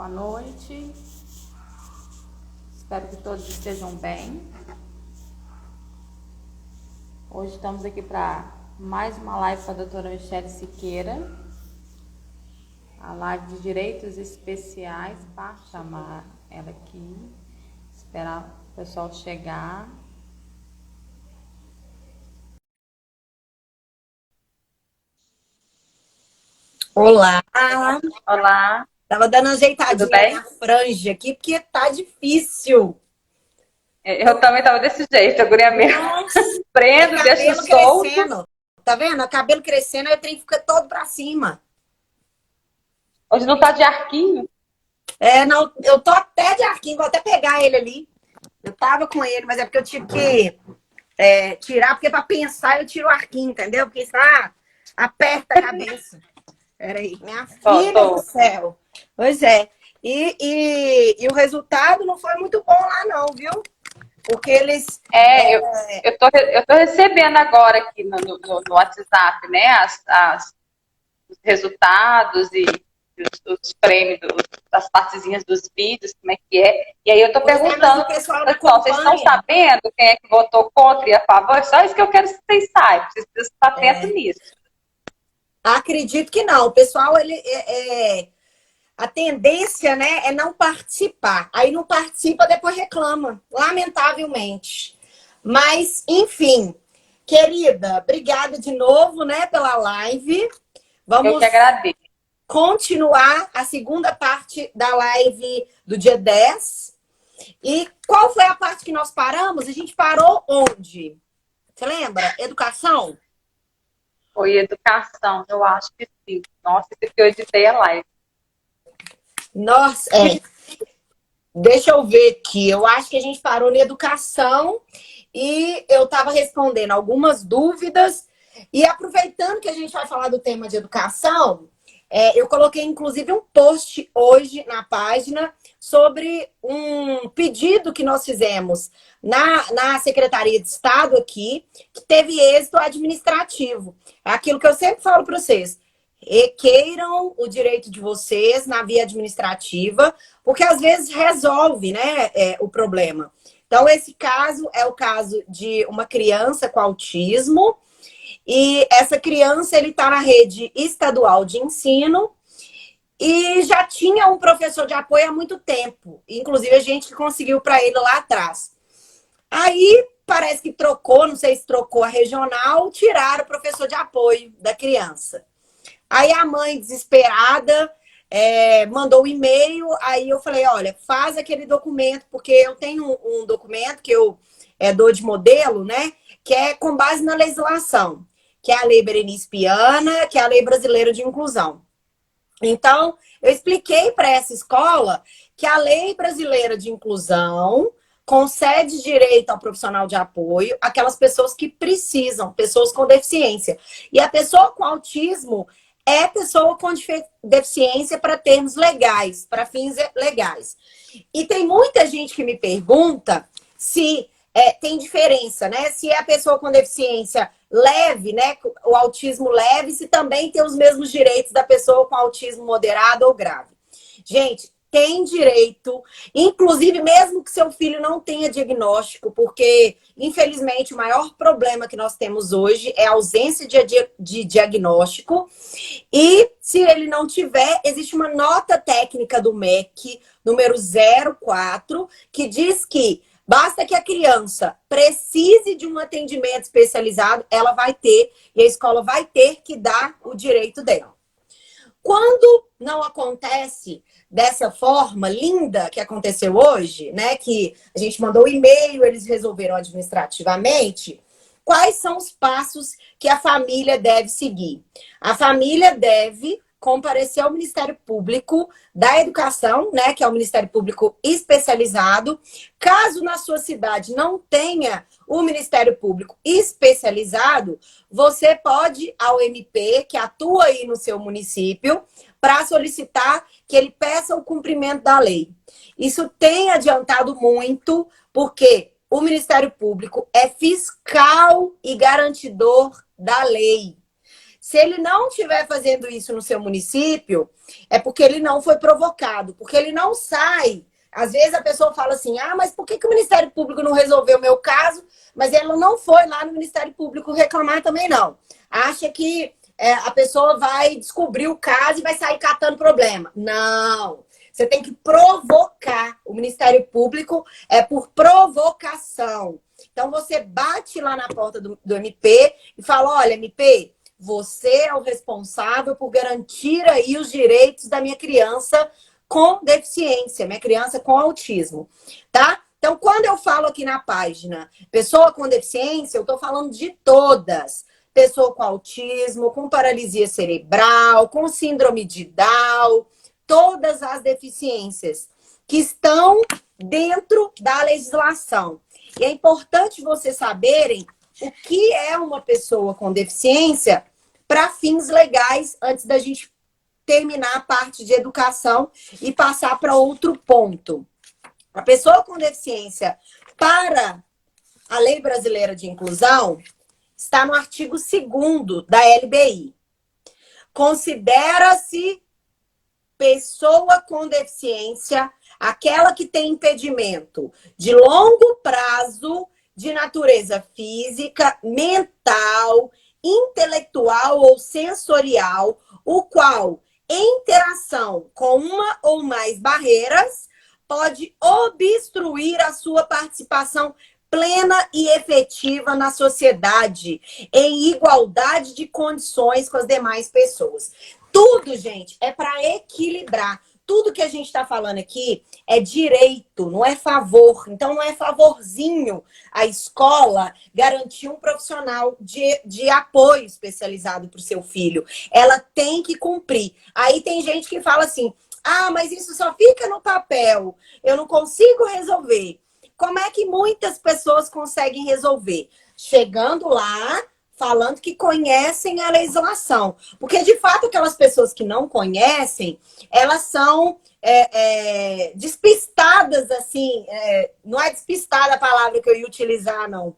Boa noite. Espero que todos estejam bem. Hoje estamos aqui para mais uma live com a doutora Michele Siqueira. A live de direitos especiais, para chamar ela aqui. Esperar o pessoal chegar. Olá! Olá, Tava dando uma tudo ajeitadinha na bem? minha franja aqui, porque tá difícil. Eu também estava desse jeito, a guria mesmo. Nossa! É Prendo, deixo cabelo solto. crescendo. Tá vendo? É cabelo crescendo, aí o trem fica todo pra cima. Hoje não tá de arquinho. É, não, eu tô até de arquinho, vou até pegar ele ali. Eu tava com ele, mas é porque eu tive que tirar, porque pra pensar eu tiro o arquinho, entendeu? Porque isso aperta a cabeça. Peraí, minha filha do Tô. céu. Pois é. E o resultado não foi muito bom lá, não, viu? Porque eles. É, eu tô recebendo agora aqui no WhatsApp, né, os resultados e os prêmios das partezinhas dos vídeos, como é que é. E aí eu tô Pois é, mas o perguntando, pessoal não pessoal, vocês estão acompanha. sabendo quem é que votou contra e a favor? Só isso que eu quero que vocês saibam, vocês precisam estar atentos nisso. Acredito que não. O pessoal, a tendência, né, é não participar. Aí não participa, depois reclama, lamentavelmente. Mas, enfim, querida, obrigada de novo, né, pela live. Eu que Vamos agradeço. continuar a segunda parte da live do dia 10. E qual foi a parte que nós paramos? A gente parou onde? Você lembra? Educação? Foi educação, eu acho que sim. Nossa, esse que eu editei a live. Nossa, deixa eu ver aqui. Eu acho que a gente parou na educação e eu estava respondendo algumas dúvidas. E aproveitando que a gente vai falar do tema de educação, eu coloquei inclusive um post hoje na página sobre um pedido que nós fizemos na Secretaria de Estado aqui, que teve êxito administrativo. É aquilo que eu sempre falo para vocês. Requeiram o direito de vocês na via administrativa, porque às vezes resolve, né, o problema. Então, esse caso é o caso de uma criança com autismo, e essa criança ele está na rede estadual de ensino e já tinha um professor de apoio há muito tempo. Inclusive, a gente conseguiu para ele lá atrás. Aí parece que trocou, não sei se trocou a regional, tiraram o professor de apoio da criança. Aí a mãe, desesperada, mandou um e-mail. Aí eu falei: olha, faz aquele documento, porque eu tenho um documento que eu dou de modelo, né? Que é com base na legislação, que é a Lei Berenice Piana, que é a Lei Brasileira de Inclusão. Então, eu expliquei para essa escola que a Lei Brasileira de Inclusão concede direito ao profissional de apoio àquelas pessoas que precisam, pessoas com deficiência. E a pessoa com autismo é pessoa com deficiência para termos legais, para fins legais. E tem muita gente que me pergunta se tem diferença, né? Se é a pessoa com deficiência leve, né? O autismo leve, se também tem os mesmos direitos da pessoa com autismo moderado ou grave. Gente, tem direito, inclusive mesmo que seu filho não tenha diagnóstico, porque, infelizmente, o maior problema que nós temos hoje é a ausência de diagnóstico. E se ele não tiver, existe uma nota técnica do MEC, número 04, que diz que basta que a criança precise de um atendimento especializado, ela vai ter, e a escola vai ter que dar o direito dela. Quando não acontece dessa forma linda que aconteceu hoje, né? Que a gente mandou um e-mail, eles resolveram administrativamente. Quais são os passos que a família deve seguir? A família deve comparecer ao Ministério Público da Educação, né, que é o Ministério Público especializado. Caso na sua cidade não tenha o Ministério Público especializado, você pode ir ao MP, que atua aí no seu município, para solicitar que ele peça o cumprimento da lei. Isso tem adiantado muito, porque o Ministério Público é fiscal e garantidor da lei. Se ele não estiver fazendo isso no seu município, é porque ele não foi provocado, porque ele não sai. Às vezes a pessoa fala assim, ah, mas por que o Ministério Público não resolveu o meu caso? Mas ele não foi lá no Ministério Público reclamar também, não. Acha que a pessoa vai descobrir o caso e vai sair catando problema. Não. Você tem que provocar. O Ministério Público é por provocação. Então, você bate lá na porta do MP e fala, olha, MP, você é o responsável por garantir aí os direitos da minha criança com deficiência, minha criança com autismo, tá? Então, quando eu falo aqui na página pessoa com deficiência, eu estou falando de todas. Pessoa com autismo, com paralisia cerebral, com síndrome de Down, todas as deficiências que estão dentro da legislação. E é importante vocês saberem o que é uma pessoa com deficiência para fins legais, antes da gente terminar a parte de educação e passar para outro ponto. A pessoa com deficiência, para a Lei Brasileira de Inclusão, está no artigo 2º da LBI. Considera-se pessoa com deficiência aquela que tem impedimento de longo prazo de natureza física, mental, intelectual ou sensorial, o qual, em interação com uma ou mais barreiras, pode obstruir a sua participação plena e efetiva na sociedade, em igualdade de condições com as demais pessoas. Tudo, gente, é para equilibrar. Tudo que a gente está falando aqui é direito, não é favor. Então, não é favorzinho a escola garantir um profissional de apoio especializado para o seu filho. Ela tem que cumprir. Aí tem gente que fala assim, ah, mas isso só fica no papel, eu não consigo resolver. Como é que muitas pessoas conseguem resolver? Chegando lá, falando que conhecem a legislação. Porque, de fato, aquelas pessoas que não conhecem, elas são despistadas, assim, não é despistada a palavra que eu ia utilizar, não.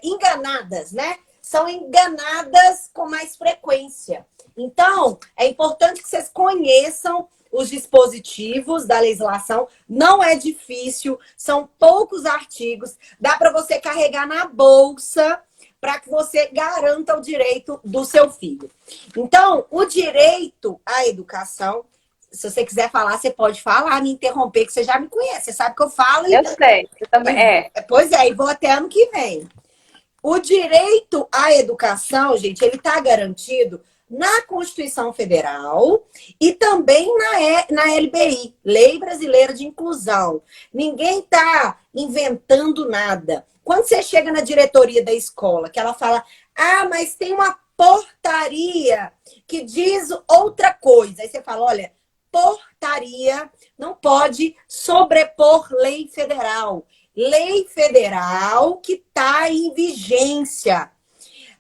Enganadas, né? São enganadas com mais frequência. Então, é importante que vocês conheçam os dispositivos da legislação. Não é difícil, são poucos artigos, dá para você carregar na bolsa para que você garanta o direito do seu filho. Então, o direito à educação, se você quiser falar, você pode falar, me interromper, que você já me conhece, você sabe que eu falo. Eu sei, você também Pois é, e vou até ano que vem. O direito à educação, gente, ele está garantido na Constituição Federal e também na LBI, Lei Brasileira de Inclusão. Ninguém está inventando nada. Quando você chega na diretoria da escola, que ela fala, ah, mas tem uma portaria que diz outra coisa. Aí você fala, olha, portaria não pode sobrepor lei federal. Lei federal que está em vigência.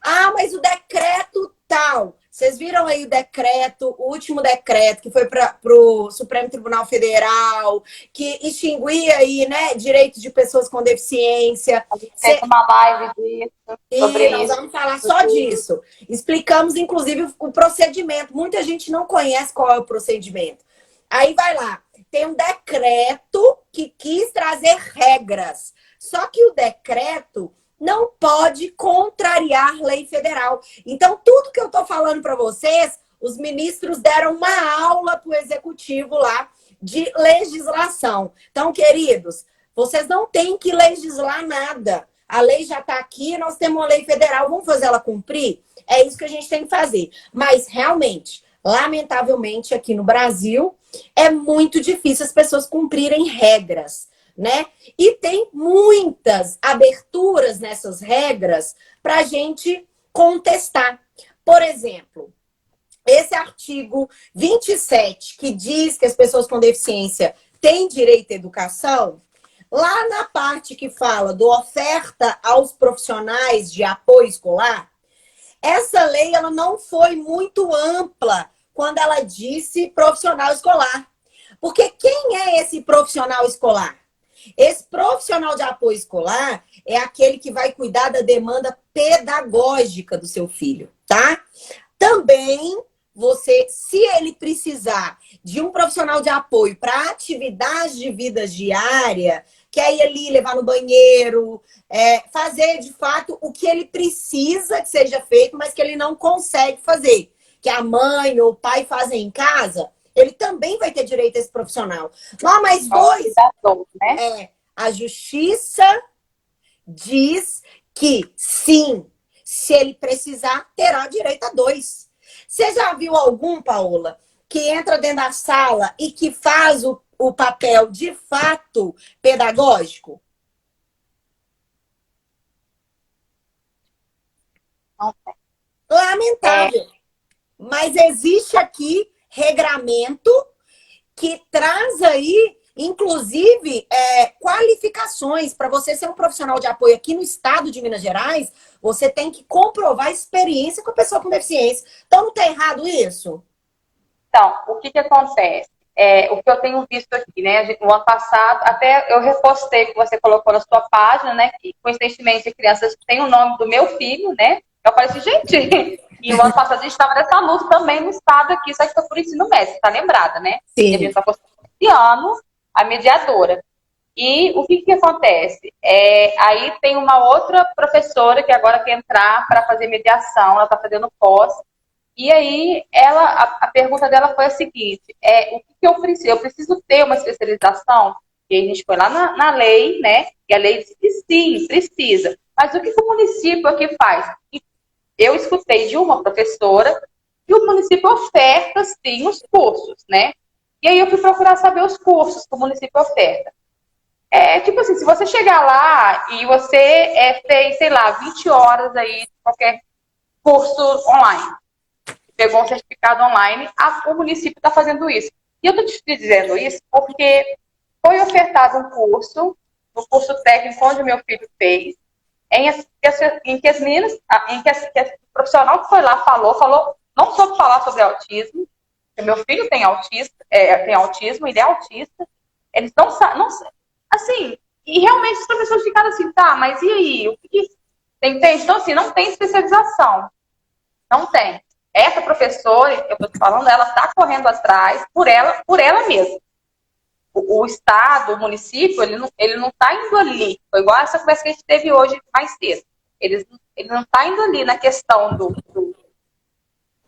Ah, mas o decreto tal. Vocês viram aí o decreto, o último decreto que foi para o Supremo Tribunal Federal, que extinguia aí, né, direitos de pessoas com deficiência. Tem uma live disso, sobre nós isso. vamos falar só disso. Explicamos, inclusive, o procedimento. Muita gente não conhece qual é o procedimento. Aí vai lá. Tem um decreto que quis trazer regras. Só que o decreto não pode contrariar lei federal. Então, tudo que eu estou falando para vocês, os ministros deram uma aula para o executivo lá de legislação. Então, queridos, vocês não têm que legislar nada. A lei já está aqui, nós temos uma lei federal, vamos fazer ela cumprir? É isso que a gente tem que fazer. Mas, realmente, lamentavelmente, aqui no Brasil, é muito difícil as pessoas cumprirem regras, né? E tem muitas aberturas nessas regras para a gente contestar. Por exemplo, esse artigo 27, que diz que as pessoas com deficiência têm direito à educação, lá na parte que fala do oferta aos profissionais de apoio escolar, essa lei ela não foi muito ampla quando ela disse profissional escolar. Porque quem é esse profissional escolar? Esse profissional de apoio escolar é aquele que vai cuidar da demanda pedagógica do seu filho, tá? Também você, se ele precisar de um profissional de apoio para atividades de vida diária, que é ir ali levar no banheiro, fazer de fato o que ele precisa que seja feito, mas que ele não consegue fazer, que a mãe ou o pai fazem em casa, ele também vai ter direito a esse profissional. Não, mas dois, né? A justiça diz que sim, se ele precisar, terá direito a dois. Você já viu algum, Paola, que entra dentro da sala e que faz o papel de fato pedagógico? Não tem. Lamentável. Mas existe aqui regramento que traz aí, inclusive, qualificações. Para você ser um profissional de apoio aqui no estado de Minas Gerais, você tem que comprovar a experiência com a pessoa com deficiência. Então, não está errado isso? Então, o que acontece? O que eu tenho visto aqui, né? No ano passado, até eu repostei que você colocou na sua página, né? Que, coincidentemente, a criança tem o nome do meu filho, né? Eu falei assim, gente, e o ano passado a gente estava nessa luta também no estado aqui, só que foi por ensino médio, tá lembrada, né? Sim. E a gente está postando esse ano a mediadora. E o que acontece? Aí tem uma outra professora que agora quer entrar para fazer mediação, ela está fazendo pós. E aí, a pergunta dela foi a seguinte: o que eu preciso? Eu preciso ter uma especialização? E aí a gente foi lá na lei, né? E a lei disse que sim, precisa. Mas o que o município aqui faz? Eu escutei de uma professora que o município oferta, sim, os cursos, né? E aí eu fui procurar saber os cursos que o município oferta. Tipo assim, se você chegar lá e você fez, sei lá, 20 horas aí de qualquer curso online, pegou um certificado online, o município está fazendo isso. E eu estou te dizendo isso porque foi ofertado um curso, no curso técnico onde meu filho fez, em que as meninas, que o profissional que foi lá falou não soube falar sobre autismo, porque meu filho tem autismo, ele é autista, eles não sabem, assim, e realmente os professores ficaram assim, tá, mas e aí? O que entende? Então, assim, não tem especialização. Não tem. Essa professora, eu estou te falando, ela está correndo atrás por ela mesma. O Estado, o município, ele não está indo ali. Foi igual essa conversa que a gente teve hoje mais cedo. Ele não está indo ali na questão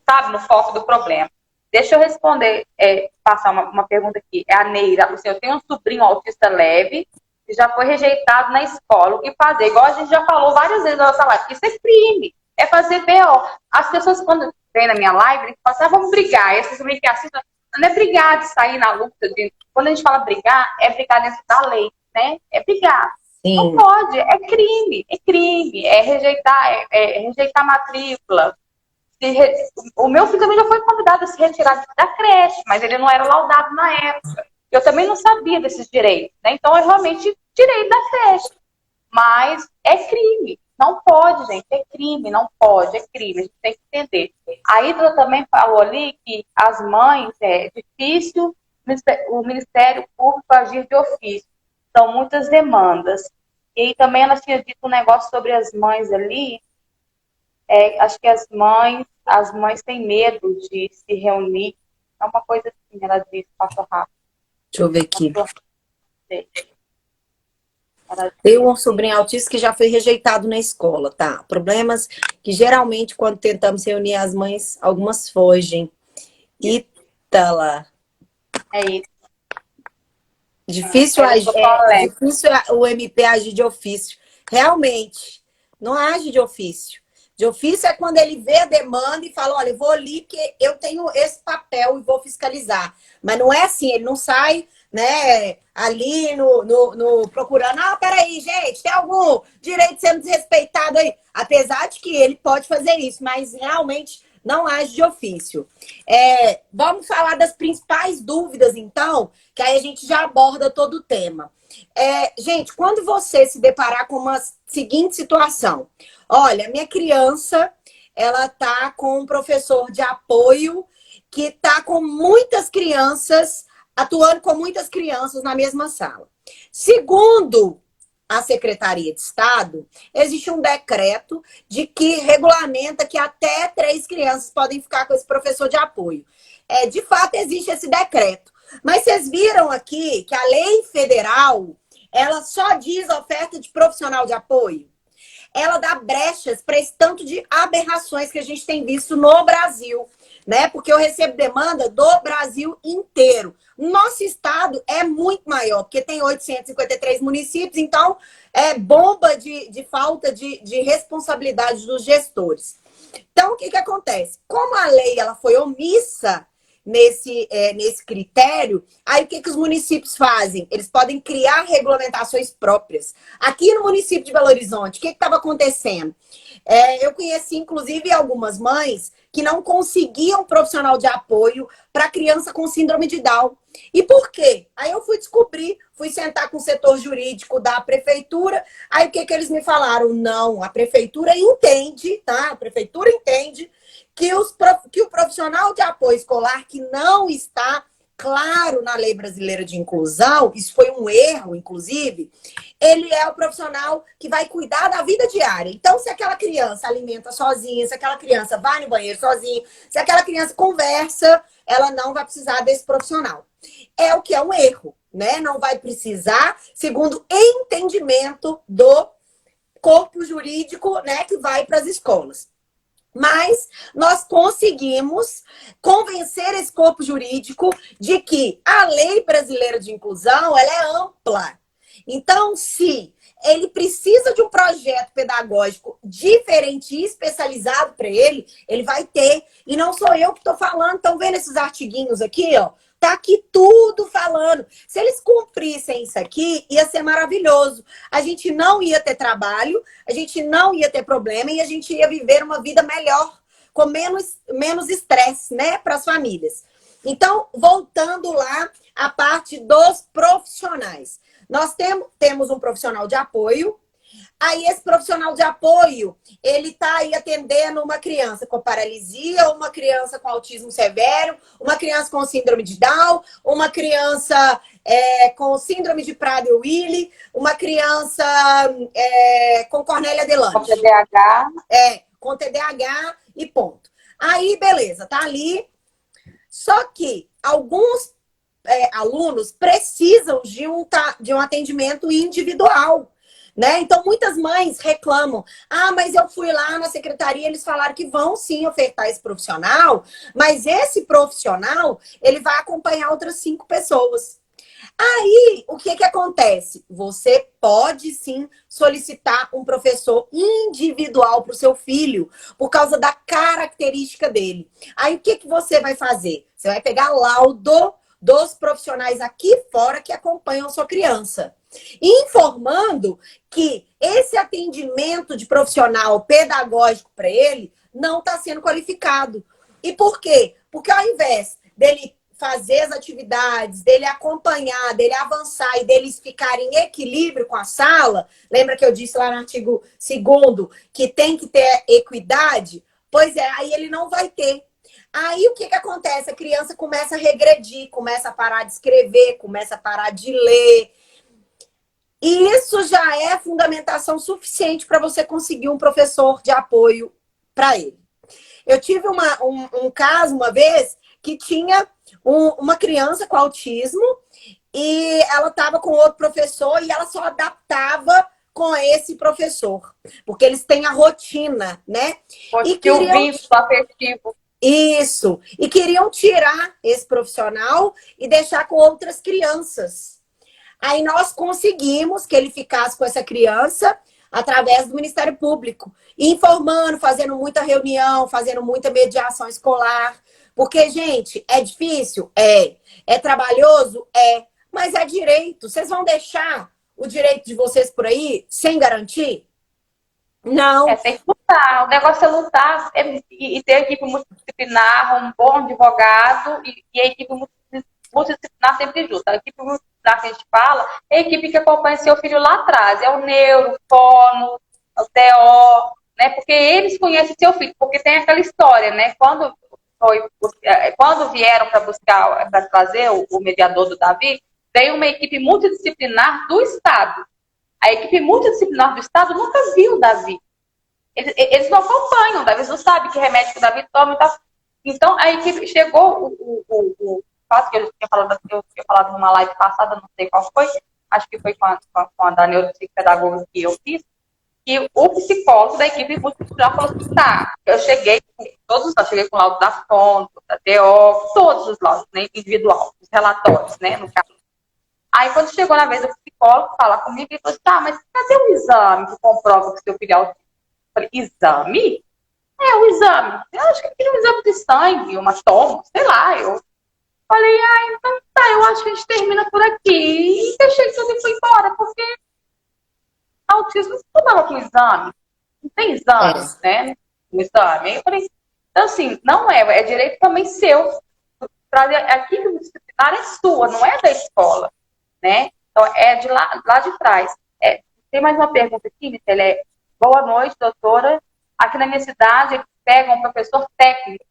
sabe, no foco do problema. Deixa eu responder, passar uma pergunta aqui. É a Neira. Assim, eu tenho um sobrinho autista leve que já foi rejeitado na escola. O que fazer? Igual a gente já falou várias vezes na nossa live. Isso é crime. É fazer BO. As pessoas, quando vem na minha live, eles falam assim, vamos brigar. E as pessoas que assistem, não é brigar de sair na luta. Quando a gente fala brigar, é brigar dentro da lei, né? É brigar. Sim. Não pode. É crime. É rejeitar matrícula. O meu filho também já foi convidado a se retirar da creche, mas ele não era laudado na época. Eu também não sabia desses direitos, né? Então, é realmente direito da creche. Mas é crime. Não pode, gente. É crime, não pode. É crime. A gente tem que entender. A Hidra também falou ali que as mães, é difícil o Ministério Público agir de ofício. São muitas demandas. E aí também ela tinha dito um negócio sobre as mães ali. Acho que as mães têm medo de se reunir. É uma coisa assim, ela disse, passou rápido. Deixa eu ver aqui. Tem um sobrinho autista que já foi rejeitado na escola, tá? Problemas que geralmente, quando tentamos reunir as mães, algumas fogem. Ítala. É isso. Difícil o MP agir de ofício. Realmente, não age de ofício. De ofício é quando ele vê a demanda e fala, olha, eu vou ali porque eu tenho esse papel e vou fiscalizar. Mas não é assim, ele não sai, né, ali no procurando, peraí, gente, tem algum direito sendo desrespeitado aí? Apesar de que ele pode fazer isso, mas realmente não age de ofício. Vamos falar das principais dúvidas, então, que aí a gente já aborda todo o tema. Gente, quando você se deparar com uma seguinte situação, olha, minha criança, ela tá com um professor de apoio que tá com muitas crianças, atuando com muitas crianças na mesma sala. Segundo à Secretaria de Estado, existe um decreto de que regulamenta que até 3 crianças podem ficar com esse professor de apoio. De fato, existe esse decreto. Mas vocês viram aqui que a lei federal, ela só diz oferta de profissional de apoio. Ela dá brechas para esse tanto de aberrações que a gente tem visto no Brasil, né? Porque eu recebo demanda do Brasil inteiro. Nosso estado é muito maior, porque tem 853 municípios, então é bomba de falta de responsabilidade dos gestores. Então, o que acontece? Como a lei ela foi omissa nesse critério, aí o que os municípios fazem? Eles podem criar regulamentações próprias. Aqui no município de Belo Horizonte, o que estava acontecendo? Eu conheci, inclusive, algumas mães que não conseguiam profissional de apoio para criança com síndrome de Down. E por quê? Aí eu fui descobrir, fui sentar com o setor jurídico da prefeitura, aí o que eles me falaram? Não, a prefeitura entende, tá? A prefeitura entende que o profissional de apoio escolar que não está claro na Lei Brasileira de Inclusão, isso foi um erro, inclusive, ele é o profissional que vai cuidar da vida diária. Então, se aquela criança alimenta sozinha, se aquela criança vai no banheiro sozinha, se aquela criança conversa, ela não vai precisar desse profissional. É o que é um erro, né? Não vai precisar, segundo entendimento do corpo jurídico, né, que vai para as escolas. Mas nós conseguimos convencer esse corpo jurídico de que a Lei Brasileira de Inclusão ela é ampla. Então, se ele precisa de um projeto pedagógico diferente e especializado para ele, ele vai ter. E não sou eu que estou falando. Estão vendo esses artiguinhos aqui, ó? Tá aqui tudo falando. Se eles cumprissem isso aqui, ia ser maravilhoso. A gente não ia ter trabalho, a gente não ia ter problema e a gente ia viver uma vida melhor, com menos estresse, né, para as famílias. Então, voltando lá à parte dos profissionais. Nós temos um profissional de apoio. Aí esse profissional de apoio, ele está aí atendendo uma criança com paralisia, uma criança com autismo severo, uma criança com síndrome de Down, uma criança com síndrome de Prader-Willi, uma criança com Cornélia de Lange. Com TDAH. Com TDAH e ponto. Aí, beleza, tá ali. Só que alguns alunos precisam de um atendimento individual. Né? Então, muitas mães reclamam. Mas eu fui lá na secretaria, eles falaram que vão sim ofertar esse profissional, mas esse profissional, ele vai acompanhar outras 5 pessoas. Aí, o que acontece? Você pode sim solicitar um professor individual para o seu filho, por causa da característica dele. Aí, o que você vai fazer? Você vai pegar laudo dos profissionais aqui fora que acompanham a sua criança. Informando que esse atendimento de profissional pedagógico para ele não está sendo qualificado. E por quê? Porque ao invés dele fazer as atividades, dele acompanhar, dele avançar e deles ficarem em equilíbrio com a sala, lembra que eu disse lá no artigo 2º que tem que ter equidade? Pois é, aí ele não vai ter. Aí o que acontece? A criança começa a regredir, começa a parar de escrever, começa a parar de ler. E isso já é fundamentação suficiente para você conseguir um professor de apoio para ele. Eu tive um caso uma vez que tinha uma criança com autismo e ela estava com outro professor e ela só adaptava com esse professor, porque eles têm a rotina, né? E queriam... o vínculo afetivo. Isso. E queriam tirar esse profissional e deixar com outras crianças. Aí nós conseguimos que ele ficasse com essa criança através do Ministério Público, informando, fazendo muita reunião, fazendo muita mediação escolar. Porque, gente, é difícil? É trabalhoso? Mas é direito. Vocês vão deixar o direito de vocês por aí sem garantir? Não. Tem que lutar. O negócio é lutar e ter equipe multidisciplinar, um bom advogado e a equipe multidisciplinar sempre junto. A equipe multidisciplinar que a gente fala é a equipe que acompanha seu filho lá atrás. É o neuro, o fono, o TO, né? Porque eles conhecem seu filho. Porque tem aquela história, né? Quando vieram para buscar, para trazer o mediador do Davi, veio uma equipe multidisciplinar do Estado. A equipe multidisciplinar do Estado nunca viu o Davi. Eles não acompanham, o Davi não sabe que remédio que o Davi toma e tal. Então, a equipe chegou, o fato que eu tinha falado numa live passada, não sei qual foi, acho que foi com a da neuropsicopedagoga que eu fiz, que o psicólogo da equipe multidisciplinar falou assim, tá, eu cheguei com o laudo da fono, da DO, todos os laudos, né, individual, os relatórios, né, no caso. Aí, quando chegou na vez do psicólogo falar comigo, ele falou assim, tá, mas cadê o exame que comprova que seu filho é autista? Eu falei, exame? O exame. Eu acho que eu queria um exame de sangue, uma toma, sei lá. Eu falei, então tá, eu acho que a gente termina por aqui. E deixei tudo e fui embora, porque autismo não dava com exame. Não tem exame, né? Um exame. Aí eu falei, então assim, não é direito também seu. Aqui no disciplinar é sua, não é da escola, né? Então é de lá de trás. Tem mais uma pergunta aqui, Michele. Boa noite, doutora. Aqui na minha cidade, eles pegam um professor técnico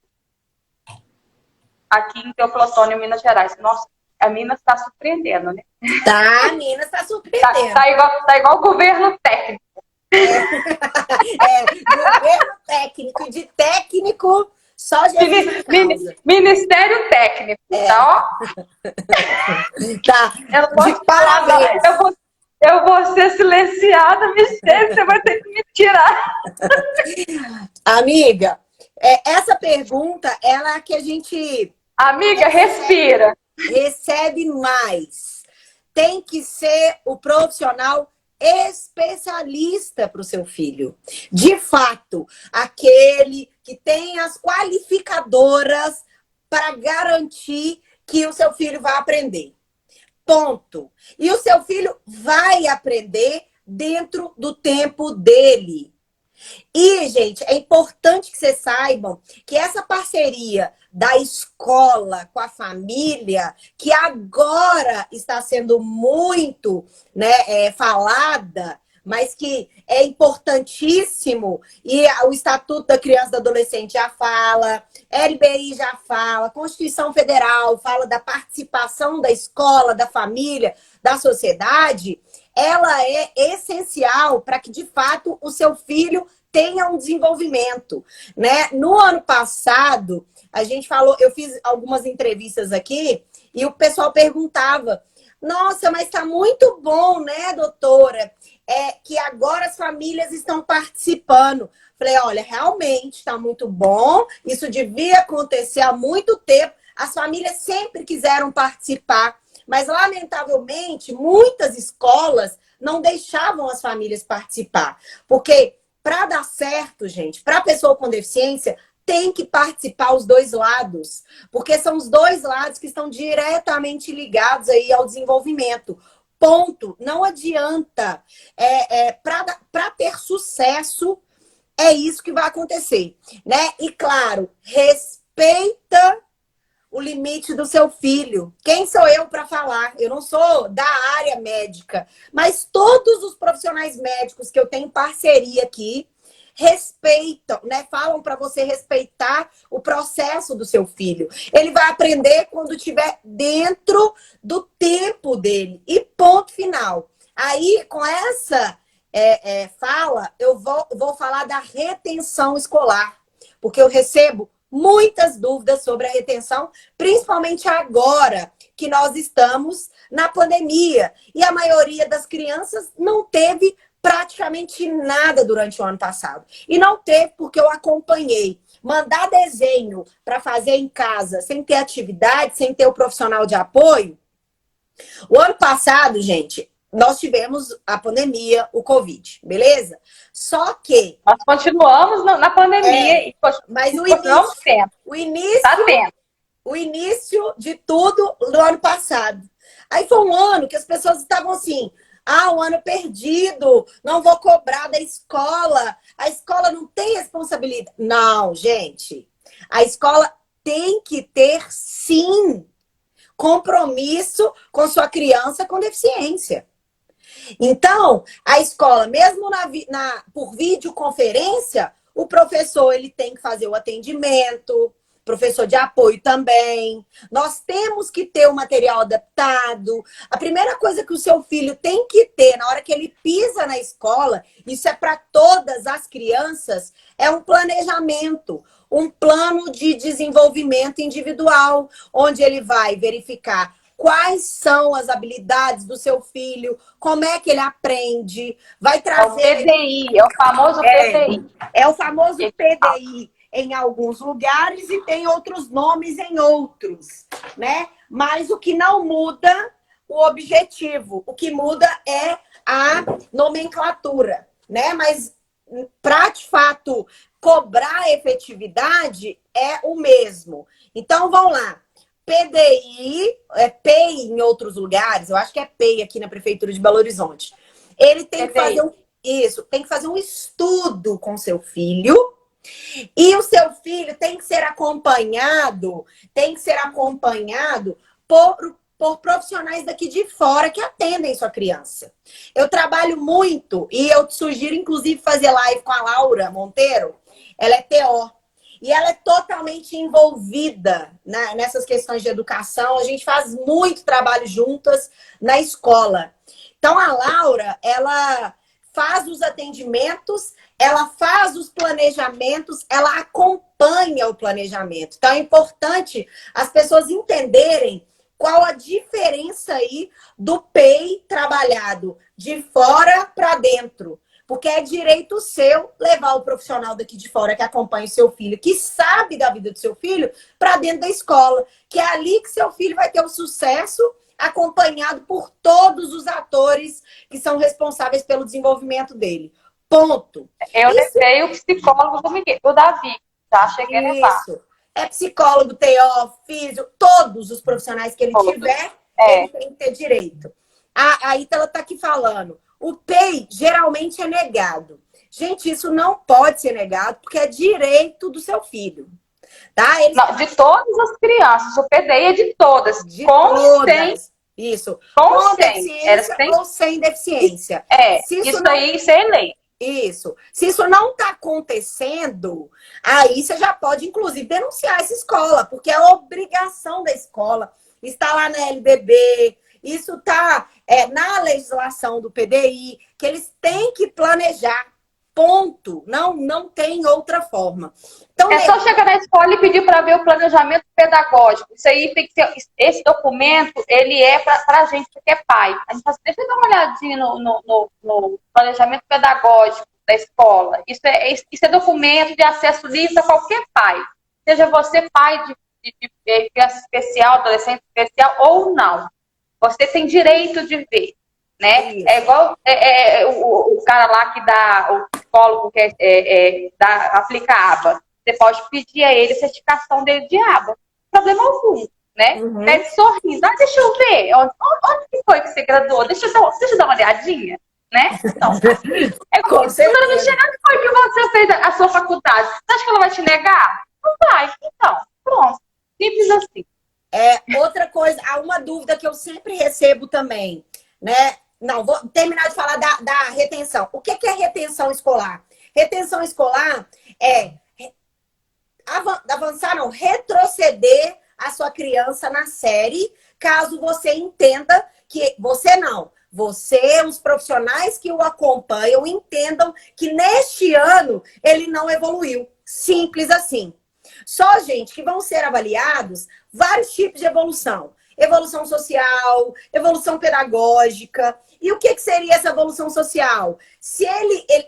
aqui em Teoflotone, Minas Gerais. Nossa, a Minas está surpreendendo, né? Tá, a Minas está surpreendendo. Tá igual o governo técnico. Governo técnico. De técnico, só Jesus Ministério técnico, tá? Ó. Tá, eu não posso falar, não. Eu vou ser silenciada, Michele, você vai ter que me tirar. Amiga, essa pergunta, ela é a que a gente... Amiga, respira. Recebe mais. Tem que ser o profissional especialista para o seu filho. De fato, aquele que tem as qualificadoras para garantir que o seu filho vai aprender. Ponto. E o seu filho vai aprender dentro do tempo dele. E, gente, é importante que vocês saibam que essa parceria da escola com a família, que agora está sendo muito, né, falada, mas que é importantíssimo, e o Estatuto da Criança e do Adolescente já fala, LBI já fala, Constituição Federal fala da participação da escola, da família, da sociedade, ela é essencial para que, de fato, o seu filho tenha um desenvolvimento, né? No ano passado, a gente falou, eu fiz algumas entrevistas aqui e o pessoal perguntava, nossa, mas está muito bom, né, doutora? Que agora as famílias estão participando. Falei, olha, realmente está muito bom, isso devia acontecer há muito tempo, as famílias sempre quiseram participar, mas, lamentavelmente, muitas escolas não deixavam as famílias participar. Porque, para dar certo, gente, para a pessoa com deficiência, tem que participar os dois lados. Porque são os dois lados que estão diretamente ligados aí ao desenvolvimento. Ponto. Não adianta. Para ter sucesso, é isso que vai acontecer, né? E, claro, respeita o limite do seu filho. Quem sou eu para falar? Eu não sou da área médica, mas todos os profissionais médicos que eu tenho parceria aqui respeitam, né? Falam para você respeitar o processo do seu filho. Ele vai aprender quando estiver dentro do tempo dele. E ponto final. Aí, com essa fala, eu vou falar da retenção escolar, porque eu recebo muitas dúvidas sobre a retenção, principalmente agora que nós estamos na pandemia. E a maioria das crianças não teve praticamente nada durante o ano passado. E não teve porque eu acompanhei. Mandar desenho para fazer em casa, sem ter atividade, sem ter o profissional de apoio. O ano passado, gente, nós tivemos a pandemia, o Covid, beleza? Só que... Nós continuamos na pandemia. Mas o início de tudo no ano passado. Aí foi um ano que as pessoas estavam assim, o ano perdido, não vou cobrar da escola, a escola não tem responsabilidade. Não, gente, a escola tem que ter, sim, compromisso com sua criança com deficiência. Então, a escola, mesmo por videoconferência, o professor ele tem que fazer o atendimento, professor de apoio também. Nós temos que ter o material adaptado. A primeira coisa que o seu filho tem que ter na hora que ele pisa na escola, isso é para todas as crianças, é um planejamento, um plano de desenvolvimento individual, onde ele vai verificar quais são as habilidades do seu filho, como é que ele aprende, vai trazer... É o PDI, é o famoso PDI. É o famoso PDI em alguns lugares e tem outros nomes em outros, né? Mas o que não muda o objetivo, o que muda é a nomenclatura, né? Mas para, de fato, cobrar a efetividade é o mesmo. Então, vamos lá. PDI, PEI em outros lugares, eu acho que é PEI aqui na Prefeitura de Belo Horizonte. Ele tem que fazer tem que fazer um estudo com seu filho. E o seu filho tem que ser acompanhado por profissionais daqui de fora que atendem sua criança. Eu trabalho muito e eu te sugiro, inclusive, fazer live com a Laura Monteiro. Ela é TO. E ela é totalmente envolvida nessas questões de educação. A gente faz muito trabalho juntas na escola. Então, a Laura, ela faz os atendimentos, ela faz os planejamentos, ela acompanha o planejamento. Então, é importante as pessoas entenderem qual a diferença aí do PEI trabalhado de fora para dentro. Porque é direito seu levar o profissional daqui de fora que acompanha o seu filho, que sabe da vida do seu filho, para dentro da escola. Que é ali que seu filho vai ter o sucesso, acompanhado por todos os atores que são responsáveis pelo desenvolvimento dele. Ponto. Eu levei o psicólogo do Davi, tá? Cheguei a levar. Isso. É psicólogo, TO, físio, todos os profissionais que ele tiver, ele tem que ter direito. A Ítala está aqui falando. O PEI geralmente é negado. Gente, isso não pode ser negado, porque é direito do seu filho. Tá? Não, de todas as crianças. O PDI é de todas. De todas. Isso. Com deficiência ou sem deficiência. Isso aí é lei. Isso. Se isso não está acontecendo, aí você já pode, inclusive, denunciar essa escola, porque é obrigação da escola. Está lá na LBB, isso está na legislação do PDI, que eles têm que planejar. Ponto. Não tem outra forma. Então, só chegar na escola e pedir para ver o planejamento pedagógico. Isso aí tem que ser. Esse documento, ele é para a gente que é pai. A gente deixa eu dar uma olhadinha no planejamento pedagógico da escola. Isso é documento de acesso livre a qualquer pai. Seja você pai de criança especial, adolescente especial ou não. Você tem direito de ver. Né? É igual o cara lá que dá, o psicólogo que aplica a aba. Você pode pedir a ele certificação dele de aba. Problema algum, né? Pede sorrindo. Deixa eu ver. Onde que foi que você graduou? Deixa eu dar uma olhadinha, né? Então, quando ela me chegar, onde foi que você fez a sua faculdade? Você acha que ela vai te negar? Não vai. Então, pronto. Simples assim. Outra coisa, há uma dúvida que eu sempre recebo também, né? Não, vou terminar de falar da retenção. O que é retenção escolar? Retenção escolar é retroceder a sua criança na série, caso você entenda que os profissionais que o acompanham entendam que neste ano ele não evoluiu. Simples assim. Só, gente, que vão ser avaliados vários tipos de evolução. Evolução social, evolução pedagógica. E o que seria essa evolução social? Se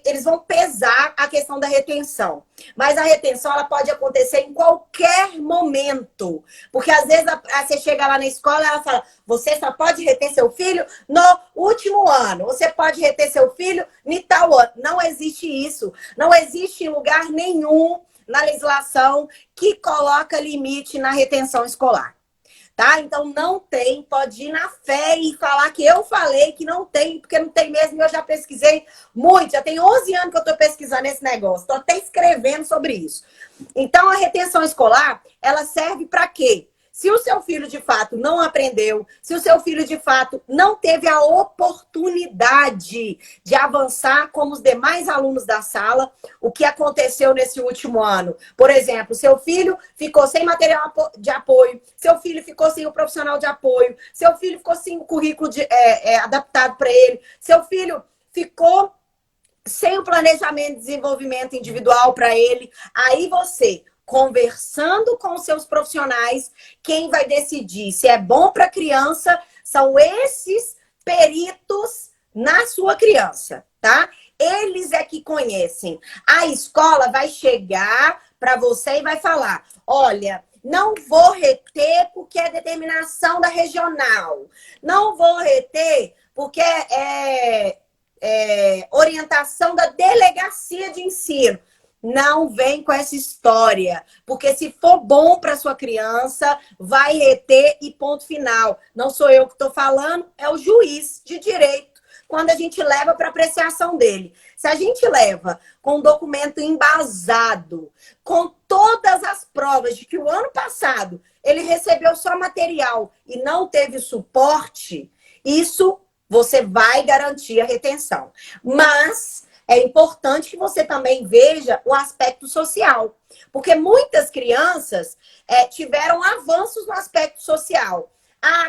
eles vão pesar a questão da retenção. Mas a retenção ela pode acontecer em qualquer momento. Porque às vezes você chega lá na escola e ela fala, você só pode reter seu filho no último ano. Você pode reter seu filho em tal ano. Não existe isso. Não existe em lugar nenhum na legislação que coloca limite na retenção escolar. Tá? Então não tem, pode ir na fé e falar que eu falei que não tem, porque não tem mesmo, e eu já pesquisei muito, já tem 11 anos que eu estou pesquisando esse negócio, estou até escrevendo sobre isso. Então a retenção escolar, ela serve para quê? Se o seu filho, de fato, não aprendeu, se o seu filho, de fato, não teve a oportunidade de avançar como os demais alunos da sala, o que aconteceu nesse último ano? Por exemplo, seu filho ficou sem material de apoio, seu filho ficou sem o profissional de apoio, seu filho ficou sem o currículo adaptado para ele, seu filho ficou sem o planejamento de desenvolvimento individual para ele. Aí você, conversando com seus profissionais, quem vai decidir se é bom para a criança são esses peritos na sua criança, tá? Eles é que conhecem. A escola vai chegar para você e vai falar: olha, não vou reter porque é determinação da regional. Não vou reter porque orientação da delegacia de ensino. Não vem com essa história, porque se for bom para sua criança, vai reter e ponto final. Não sou eu que estou falando, é o juiz de direito, quando a gente leva para apreciação dele. Se a gente leva com um documento embasado, com todas as provas de que o ano passado ele recebeu só material e não teve suporte, isso você vai garantir a retenção. Mas é importante que você também veja o aspecto social. Porque muitas crianças tiveram avanços no aspecto social.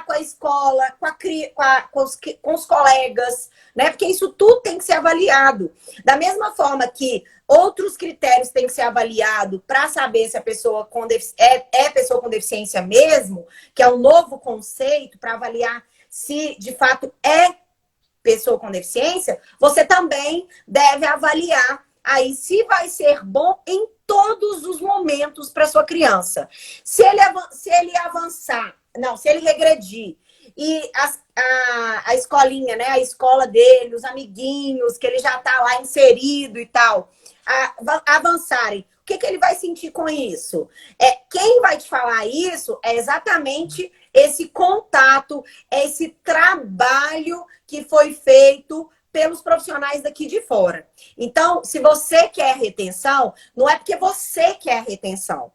Com a escola, com os colegas, né? Porque isso tudo tem que ser avaliado. Da mesma forma que outros critérios têm que ser avaliados para saber se a pessoa é pessoa com deficiência mesmo, que é um novo conceito para avaliar se de fato é pessoa com deficiência, você também deve avaliar aí se vai ser bom em todos os momentos para sua criança. Se ele avançar, não, se ele regredir e a escolinha, né, a escola dele, os amiguinhos, que ele já está lá inserido e tal, avançarem, o que ele vai sentir com isso? Quem vai te falar isso é exatamente esse contato, esse trabalho que foi feito pelos profissionais daqui de fora. Então, se você quer retenção, não é porque você quer retenção,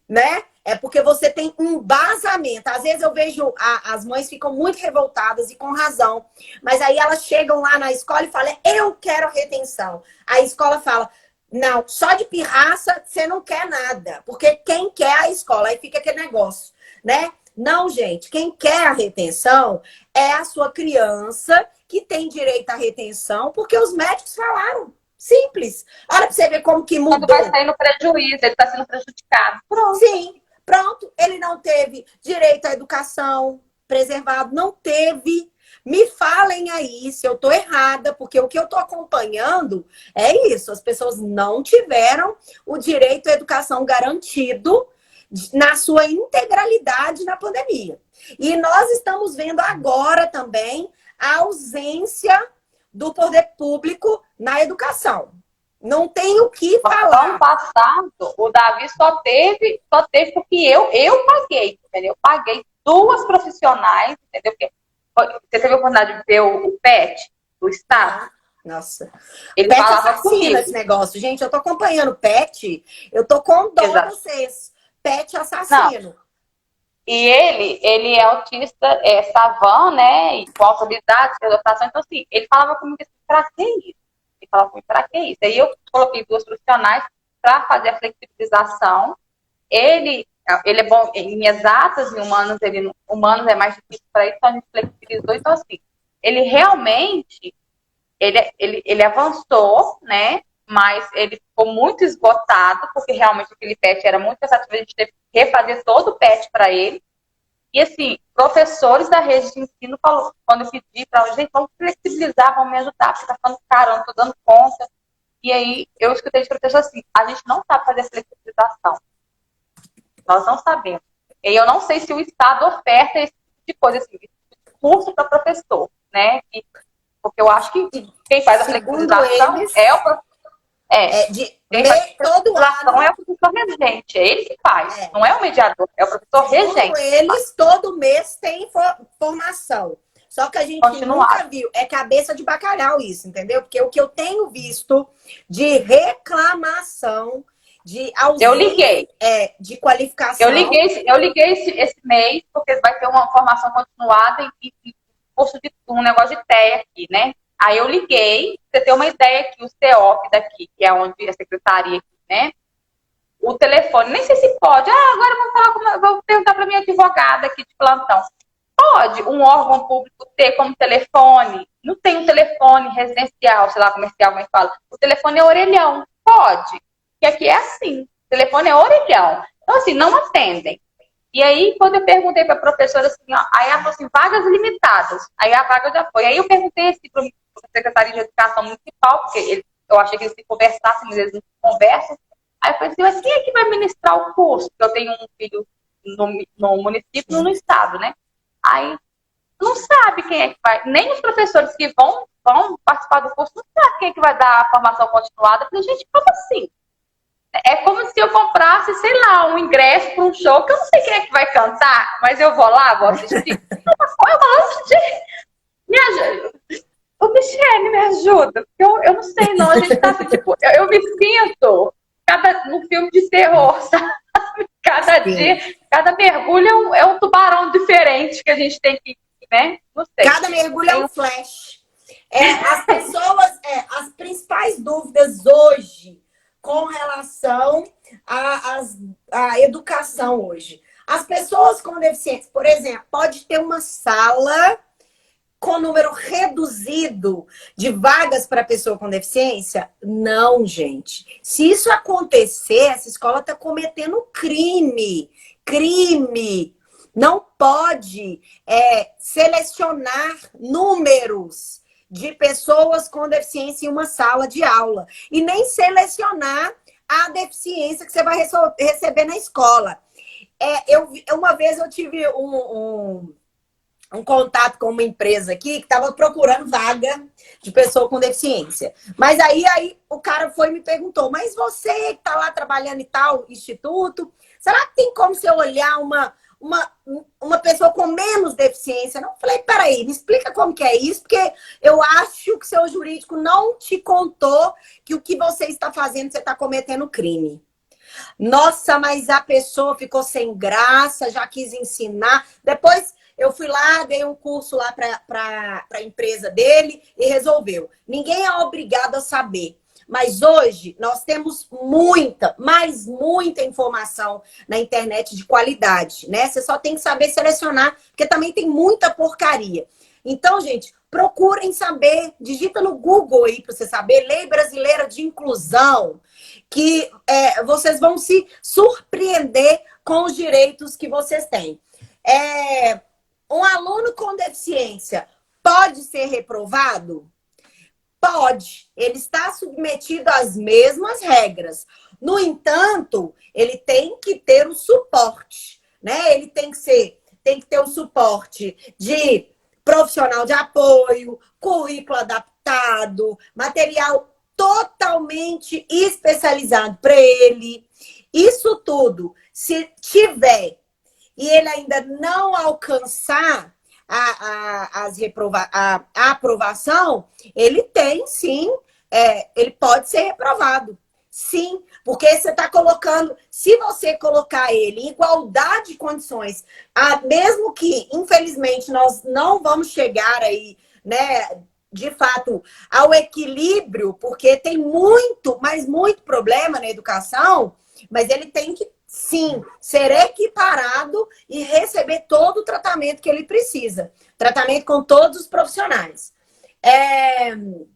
né? É porque você tem um embasamento. Às vezes eu vejo as mães ficam muito revoltadas e com razão, mas aí elas chegam lá na escola e falam: eu quero retenção. A escola fala: não, só de pirraça você não quer nada, porque quem quer a escola, aí fica aquele negócio, né? Não, gente, quem quer a retenção é a sua criança que tem direito à retenção, porque os médicos falaram. Simples. Olha para você ver como que mudou. Quando vai sair no prejuízo, ele está sendo prejudicado. Pronto. Sim, pronto. Ele não teve direito à educação preservado, não teve. Me falem aí se eu estou errada, porque o que eu estou acompanhando é isso. As pessoas não tiveram o direito à educação garantido na sua integralidade na pandemia. E nós estamos vendo agora também a ausência do poder público na educação. Não tem o que falar. Ano passado, o Davi só teve porque eu paguei, entendeu? Eu paguei 2 profissionais, entendeu? Porque você teve a oportunidade de ver o PET do Estado? Nossa. Ele PET falava assassina comigo. esse negócio. Gente, eu tô acompanhando o PET, eu tô com dó de vocês. PET assassino. Não. E ele é autista, savan, né? E com autoridade, adotação. Então, assim, ele falava comigo assim: pra que isso? Ele falava comigo: pra que isso? Aí eu coloquei 2 profissionais para fazer a flexibilização. Ele é bom em exatas, em humanos, humanos é mais difícil para isso, então a gente flexibilizou. Então, assim, ele realmente, ele avançou, né? Mas ele ficou muito esgotado, porque realmente aquele PET era muito cansativo, a gente teve que refazer todo o PET para ele. E, assim, professores da rede de ensino, quando eu pedi para eles: gente, vamos flexibilizar, vamos me ajudar, porque tá ficando caro, eu não tô dando conta. E aí, eu escutei de professor assim: a gente não sabe fazer flexibilização. Nós não sabemos. E eu não sei se o Estado oferta esse tipo de coisa, assim, esse tipo de curso para professor, né? Porque eu acho que quem faz a flexibilização é o professor. Todo ano é o professor regente, é ele que faz, não é o mediador, é o professor regente. Eles todo mês têm formação. Só que a gente nunca viu. É cabeça de bacalhau isso, entendeu? Porque o que eu tenho visto de reclamação de Eu ausência liguei. de qualificação. Eu liguei esse mês, porque vai ter uma formação continuada e curso de um negócio de TEA aqui, né? Aí eu liguei, pra você ter uma ideia que o CEOP daqui, que é onde a secretaria aqui, né? O telefone, nem sei se pode. Agora vou perguntar para minha advogada aqui de plantão. Pode um órgão público ter como telefone? Não tem um telefone residencial, sei lá, comercial, como é que fala. O telefone é orelhão. Pode. Que aqui é assim. O telefone é orelhão. Então, assim, não atendem. E aí, quando eu perguntei para a professora, assim, ó, aí ela falou assim, vagas limitadas. Aí a vaga já foi. Aí eu perguntei assim, para a Secretaria de Educação Municipal, porque eu achei que eles se conversassem, mas eles não se conversam. Aí eu falei assim, mas quem é que vai ministrar o curso? Eu tenho um filho no município e no estado, né? Aí não sabe quem é que vai, nem os professores que vão participar do curso, não sabe quem é que vai dar a formação continuada. Eu falei, gente, como assim? É como se eu comprasse, sei lá, um ingresso para um show que eu não sei quem é que vai cantar, mas eu vou lá, vou assistir. Eu falo, me ajuda. Ô, Michele, me ajuda. Eu não sei, não. A gente tá assim, tipo, eu me sinto no filme de terror, sabe? Cada dia, cada mergulho é um tubarão diferente que a gente tem que, né? Não sei. Cada mergulho é um flash. As pessoas, as principais dúvidas hoje com relação à educação hoje. As pessoas com deficiência, por exemplo, pode ter uma sala com número reduzido de vagas para pessoa com deficiência? Não, gente. Se isso acontecer, essa escola está cometendo crime. Crime. Não pode selecionar números de pessoas com deficiência em uma sala de aula. E nem selecionar a deficiência que você vai receber na escola. Uma vez eu tive um contato com uma empresa aqui que estava procurando vaga de pessoa com deficiência. Mas aí o cara foi e me perguntou, mas você que está lá trabalhando em tal instituto, será que tem como você olhar uma pessoa com menos deficiência? Não, falei, peraí, me explica como que é isso, porque eu acho que seu jurídico não te contou que o que você está fazendo, você está cometendo crime. Nossa, mas a pessoa ficou sem graça, já quis ensinar. Depois eu fui lá, dei um curso lá para a empresa dele e resolveu. Ninguém é obrigado a saber. Mas hoje nós temos muita, mas muita informação na internet de qualidade, né? Você só tem que saber selecionar, porque também tem muita porcaria. Então, gente, procurem saber, digita no Google aí para você saber, Lei Brasileira de Inclusão, que vocês vão se surpreender com os direitos que vocês têm. Um aluno com deficiência pode ser reprovado? Pode. Ele está submetido às mesmas regras. No entanto, ele tem que ter o suporte, né? Ele tem que ter o suporte de profissional de apoio, currículo adaptado, material totalmente especializado para ele. Isso tudo, se tiver e ele ainda não alcançar a aprovação, ele tem sim, ele pode ser reprovado. Sim, porque você está colocando, se você colocar ele em igualdade de condições, mesmo que, infelizmente, nós não vamos chegar aí, né, de fato, ao equilíbrio, porque tem muito, mas muito problema na educação, mas ele tem que sim, ser equiparado e receber todo o tratamento que ele precisa. Tratamento com todos os profissionais. Tem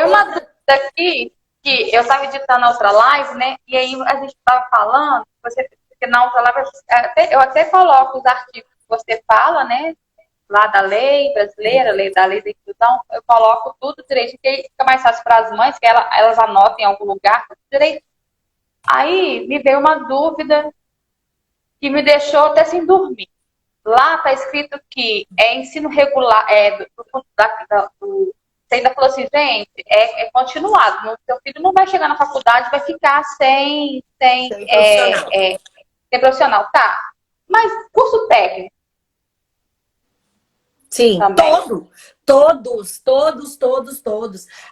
uma dúvida aqui, que eu estava editando a outra live, né? E aí a gente estava falando, porque na outra live eu até coloco os artigos que você fala, né? Lá da lei brasileira, da lei da inclusão, eu coloco tudo direito, que fica mais fácil para as mães, que elas anotem em algum lugar, tudo direito. Aí me veio uma dúvida que me deixou até sem dormir. Lá está escrito que é ensino regular, você ainda falou assim, gente, é continuado. O seu filho não vai chegar na faculdade, vai ficar sem profissional. Sem profissional. Tá, mas curso técnico. Sim, também. todos.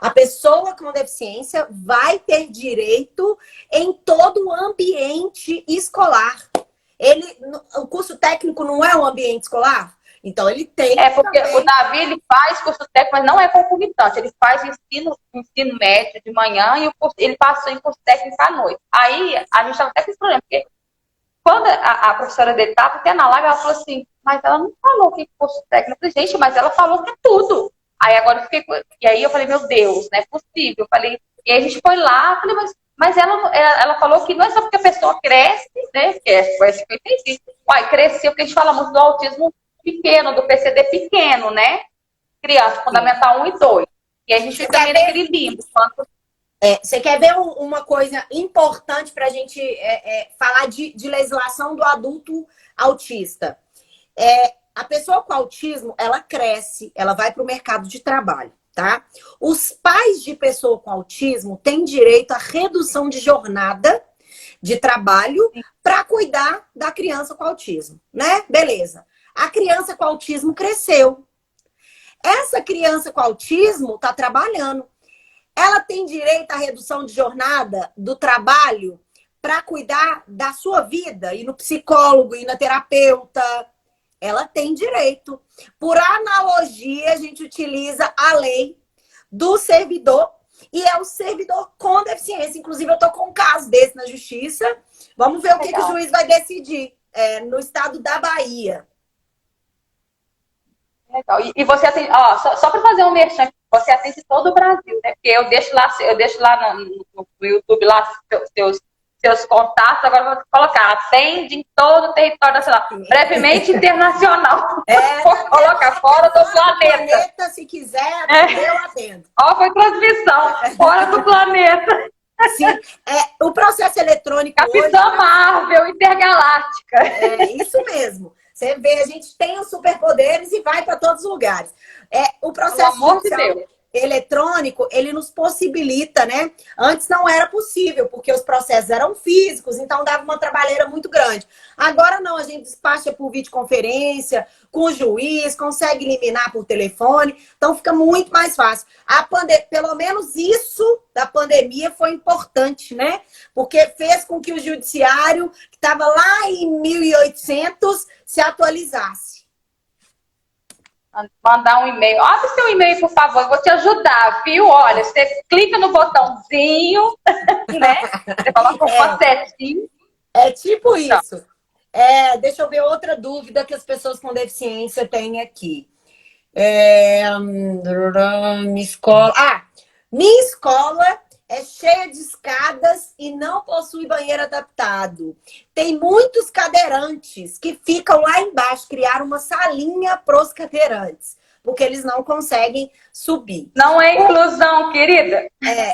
A pessoa com deficiência vai ter direito em todo o ambiente escolar. O curso técnico não é um ambiente escolar? Então ele tem É porque o também. Davi ele faz curso técnico, mas não é concomitante. Ele faz ensino médio de manhã e ele passou em curso técnico à noite. Aí a gente estava até com esse problema, porque quando a professora dele estava até na live, ela falou assim, mas ela não falou que curso técnico. Eu falei, gente, mas ela falou que é tudo. Aí agora eu fiquei. E aí eu falei, meu Deus, não é possível. Eu falei, e aí a gente foi lá, falei, mas ela falou que não é só porque a pessoa cresce, né? Que foi assim que eu entendi. Uai, cresceu, porque a gente fala muito do autismo pequeno, do PCD pequeno, né? Criança, fundamental 1 e 2. E a gente Você fica quer meio ver, naquele limbo. Quanto... você quer ver uma coisa importante para a gente falar de legislação do adulto autista? A pessoa com autismo, ela cresce, ela vai para o mercado de trabalho, tá? Os pais de pessoa com autismo têm direito à redução de jornada de trabalho para cuidar da criança com autismo, né? Beleza. A criança com autismo cresceu. Essa criança com autismo está trabalhando. Ela tem direito à redução de jornada do trabalho para cuidar da sua vida, ir no psicólogo, ir na terapeuta. Ela tem direito. Por analogia, a gente utiliza a lei do servidor e é o servidor com deficiência. Inclusive, eu estou com um caso desse na justiça. Vamos ver o que o juiz vai decidir no estado da Bahia. Legal. E você atende, ó, só para fazer um merchan, você atende todo o Brasil, né? Porque eu deixo lá no YouTube lá seus contatos, agora eu vou colocar, atende em todo o território nacional, brevemente internacional. Vou colocar fora do planeta. Se quiser, eu atendo. Ó, foi transmissão, fora do planeta. Sim, o processo eletrônico Capitã hoje... Marvel, intergaláctica. É isso mesmo. Você vê, a gente tem os superpoderes e vai para todos os lugares. O processo judicial eletrônico, ele nos possibilita, né? Antes não era possível, porque os processos eram físicos, então dava uma trabalheira muito grande. Agora não, a gente despacha por videoconferência, com o juiz, consegue eliminar por telefone, então fica muito mais fácil. Pelo menos isso da pandemia foi importante, né? Porque fez com que o judiciário, que estava lá em 1800, se atualizasse. Mandar um e-mail. Abre seu e-mail, por favor, eu vou te ajudar, viu? Olha, você clica no botãozinho, né? Você coloca um setinho. É tipo isso. Deixa eu ver outra dúvida que as pessoas com deficiência têm aqui. Minha escola é cheia de escadas e não possui banheiro adaptado. Tem muitos cadeirantes que ficam lá embaixo, criaram uma salinha para os cadeirantes, porque eles não conseguem subir. Não é inclusão, querida.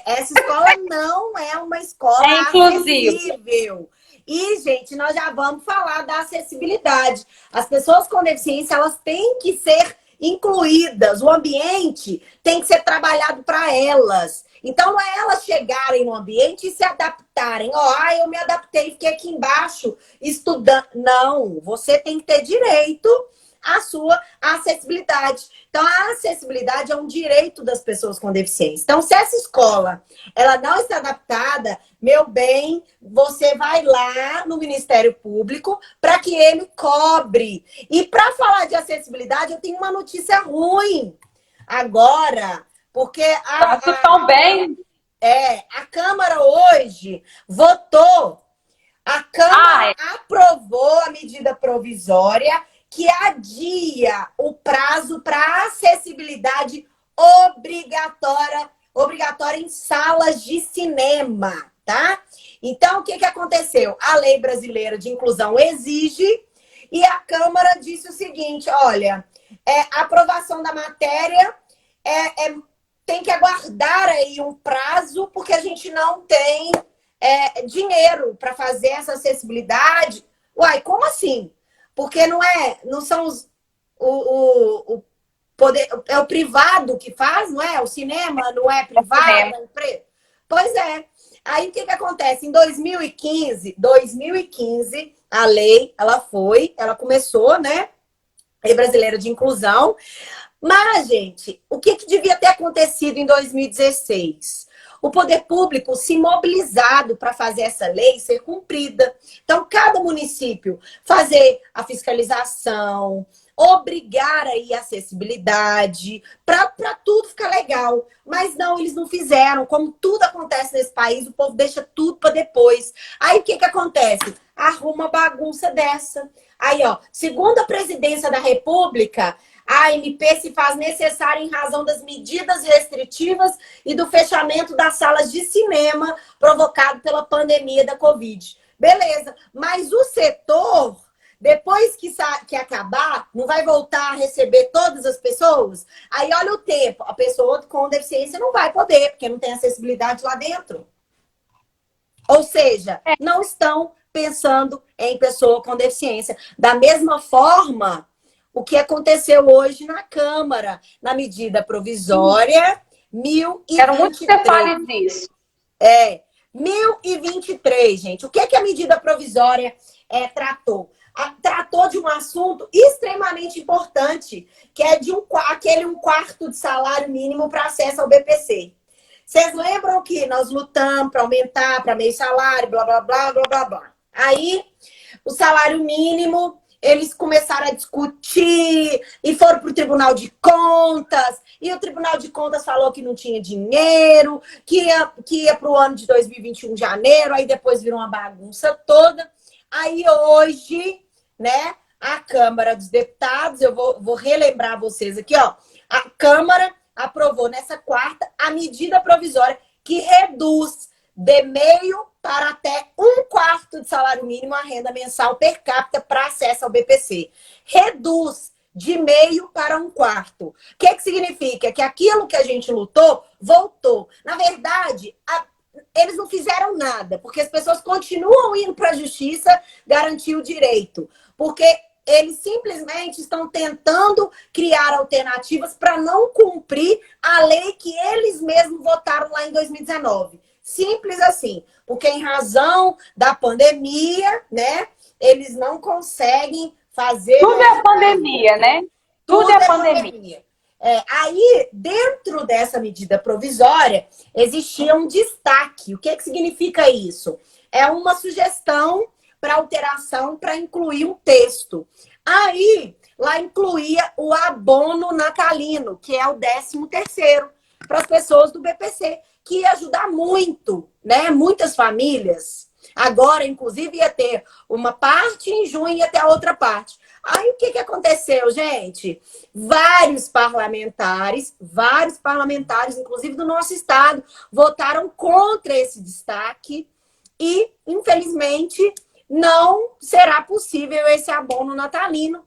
Essa escola não é uma escola acessível. E, gente, nós já vamos falar da acessibilidade. As pessoas com deficiência, elas têm que ser incluídas. O ambiente tem que ser trabalhado para elas. Então, não é elas chegarem no ambiente e se adaptarem. Eu me adaptei, fiquei aqui embaixo estudando. Não, você tem que ter direito à sua acessibilidade. Então, a acessibilidade é um direito das pessoas com deficiência. Então, se essa escola ela não está adaptada, meu bem, você vai lá no Ministério Público para que ele cobre. E para falar de acessibilidade, eu tenho uma notícia ruim agora, porque a Câmara hoje votou, a Câmara aprovou a medida provisória que adia o prazo para acessibilidade obrigatória em salas de cinema, tá? Então, o que aconteceu? A lei brasileira de inclusão exige e a Câmara disse o seguinte, olha, a aprovação da matéria tem que aguardar aí um prazo, porque a gente não tem dinheiro para fazer essa acessibilidade. Uai, como assim? Porque não são o poder, é o privado que faz, não é? O cinema não é privado, é empresa. Pois é. Aí o que acontece? Em 2015, a lei, ela começou, né? Lei Brasileira de Inclusão. Mas, gente, o que devia ter acontecido em 2016? O poder público se mobilizado para fazer essa lei ser cumprida. Então, cada município fazer a fiscalização, obrigar aí a acessibilidade, para tudo ficar legal. Mas não, eles não fizeram. Como tudo acontece nesse país, o povo deixa tudo para depois. Aí, o que acontece? Arruma uma bagunça dessa. Aí, ó, segundo a presidência da República, a MP se faz necessária em razão das medidas restritivas e do fechamento das salas de cinema provocado pela pandemia da Covid. Beleza, mas o setor, depois que acabar, não vai voltar a receber todas as pessoas? Aí olha o tempo, a pessoa com deficiência não vai poder, porque não tem acessibilidade lá dentro. Ou seja, não estão pensando em pessoa com deficiência. Da mesma forma, o que aconteceu hoje na Câmara, na medida provisória 1023. Quero muito que você fale disso. 1023, gente. O que a medida provisória tratou? Tratou de um assunto extremamente importante, que é de aquele 1/4 de salário mínimo para acesso ao BPC. Vocês lembram que nós lutamos para aumentar para meio salário, blá, blá, blá, blá, blá, blá. Aí, o salário mínimo, eles começaram a discutir e foram para o Tribunal de Contas. E o Tribunal de Contas falou que não tinha dinheiro, que ia para o ano de 2021, janeiro. Aí depois virou uma bagunça toda. Aí hoje, né, a Câmara dos Deputados, eu vou relembrar vocês aqui, ó. A Câmara aprovou nessa quarta a medida provisória que reduz de meio para até 1/4 de salário mínimo a renda mensal per capita para acesso ao BPC. Reduz de meio para 1/4. O que significa? Que aquilo que a gente lutou, voltou. Na verdade, eles não fizeram nada, porque as pessoas continuam indo para a justiça garantir o direito. Porque eles simplesmente estão tentando criar alternativas para não cumprir a lei que eles mesmos votaram lá em 2019. Simples assim. Porque em razão da pandemia, né, eles não conseguem fazer... Tudo é pandemia, né? Tudo é pandemia. Aí, dentro dessa medida provisória, existia um destaque. O que significa isso? É uma sugestão para alteração, para incluir um texto. Aí, lá incluía o abono natalino, que é o 13º, para as pessoas do BPC, que ia ajudar muito, né? Muitas famílias. Agora, inclusive, ia ter uma parte em junho e ia ter a outra parte. Aí, o que aconteceu, gente? Vários parlamentares, inclusive do nosso estado, votaram contra esse destaque e, infelizmente, não será possível esse abono natalino,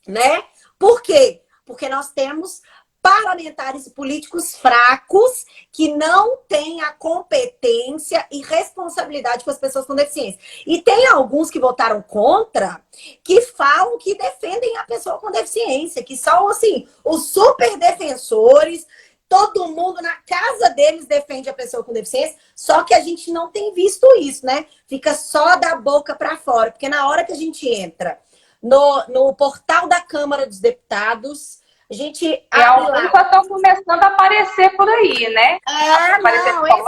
né? Por quê? Porque nós temos parlamentares e políticos fracos que não têm a competência e responsabilidade com as pessoas com deficiência. E tem alguns que votaram contra, que falam que defendem a pessoa com deficiência, que são, assim, os super defensores. Todo mundo na casa deles defende a pessoa com deficiência, só que a gente não tem visto isso, né? Fica só da boca para fora, porque na hora que a gente entra no portal da Câmara dos Deputados, a gente abre lá. Já estão começando a aparecer por aí, né? Não, esses aí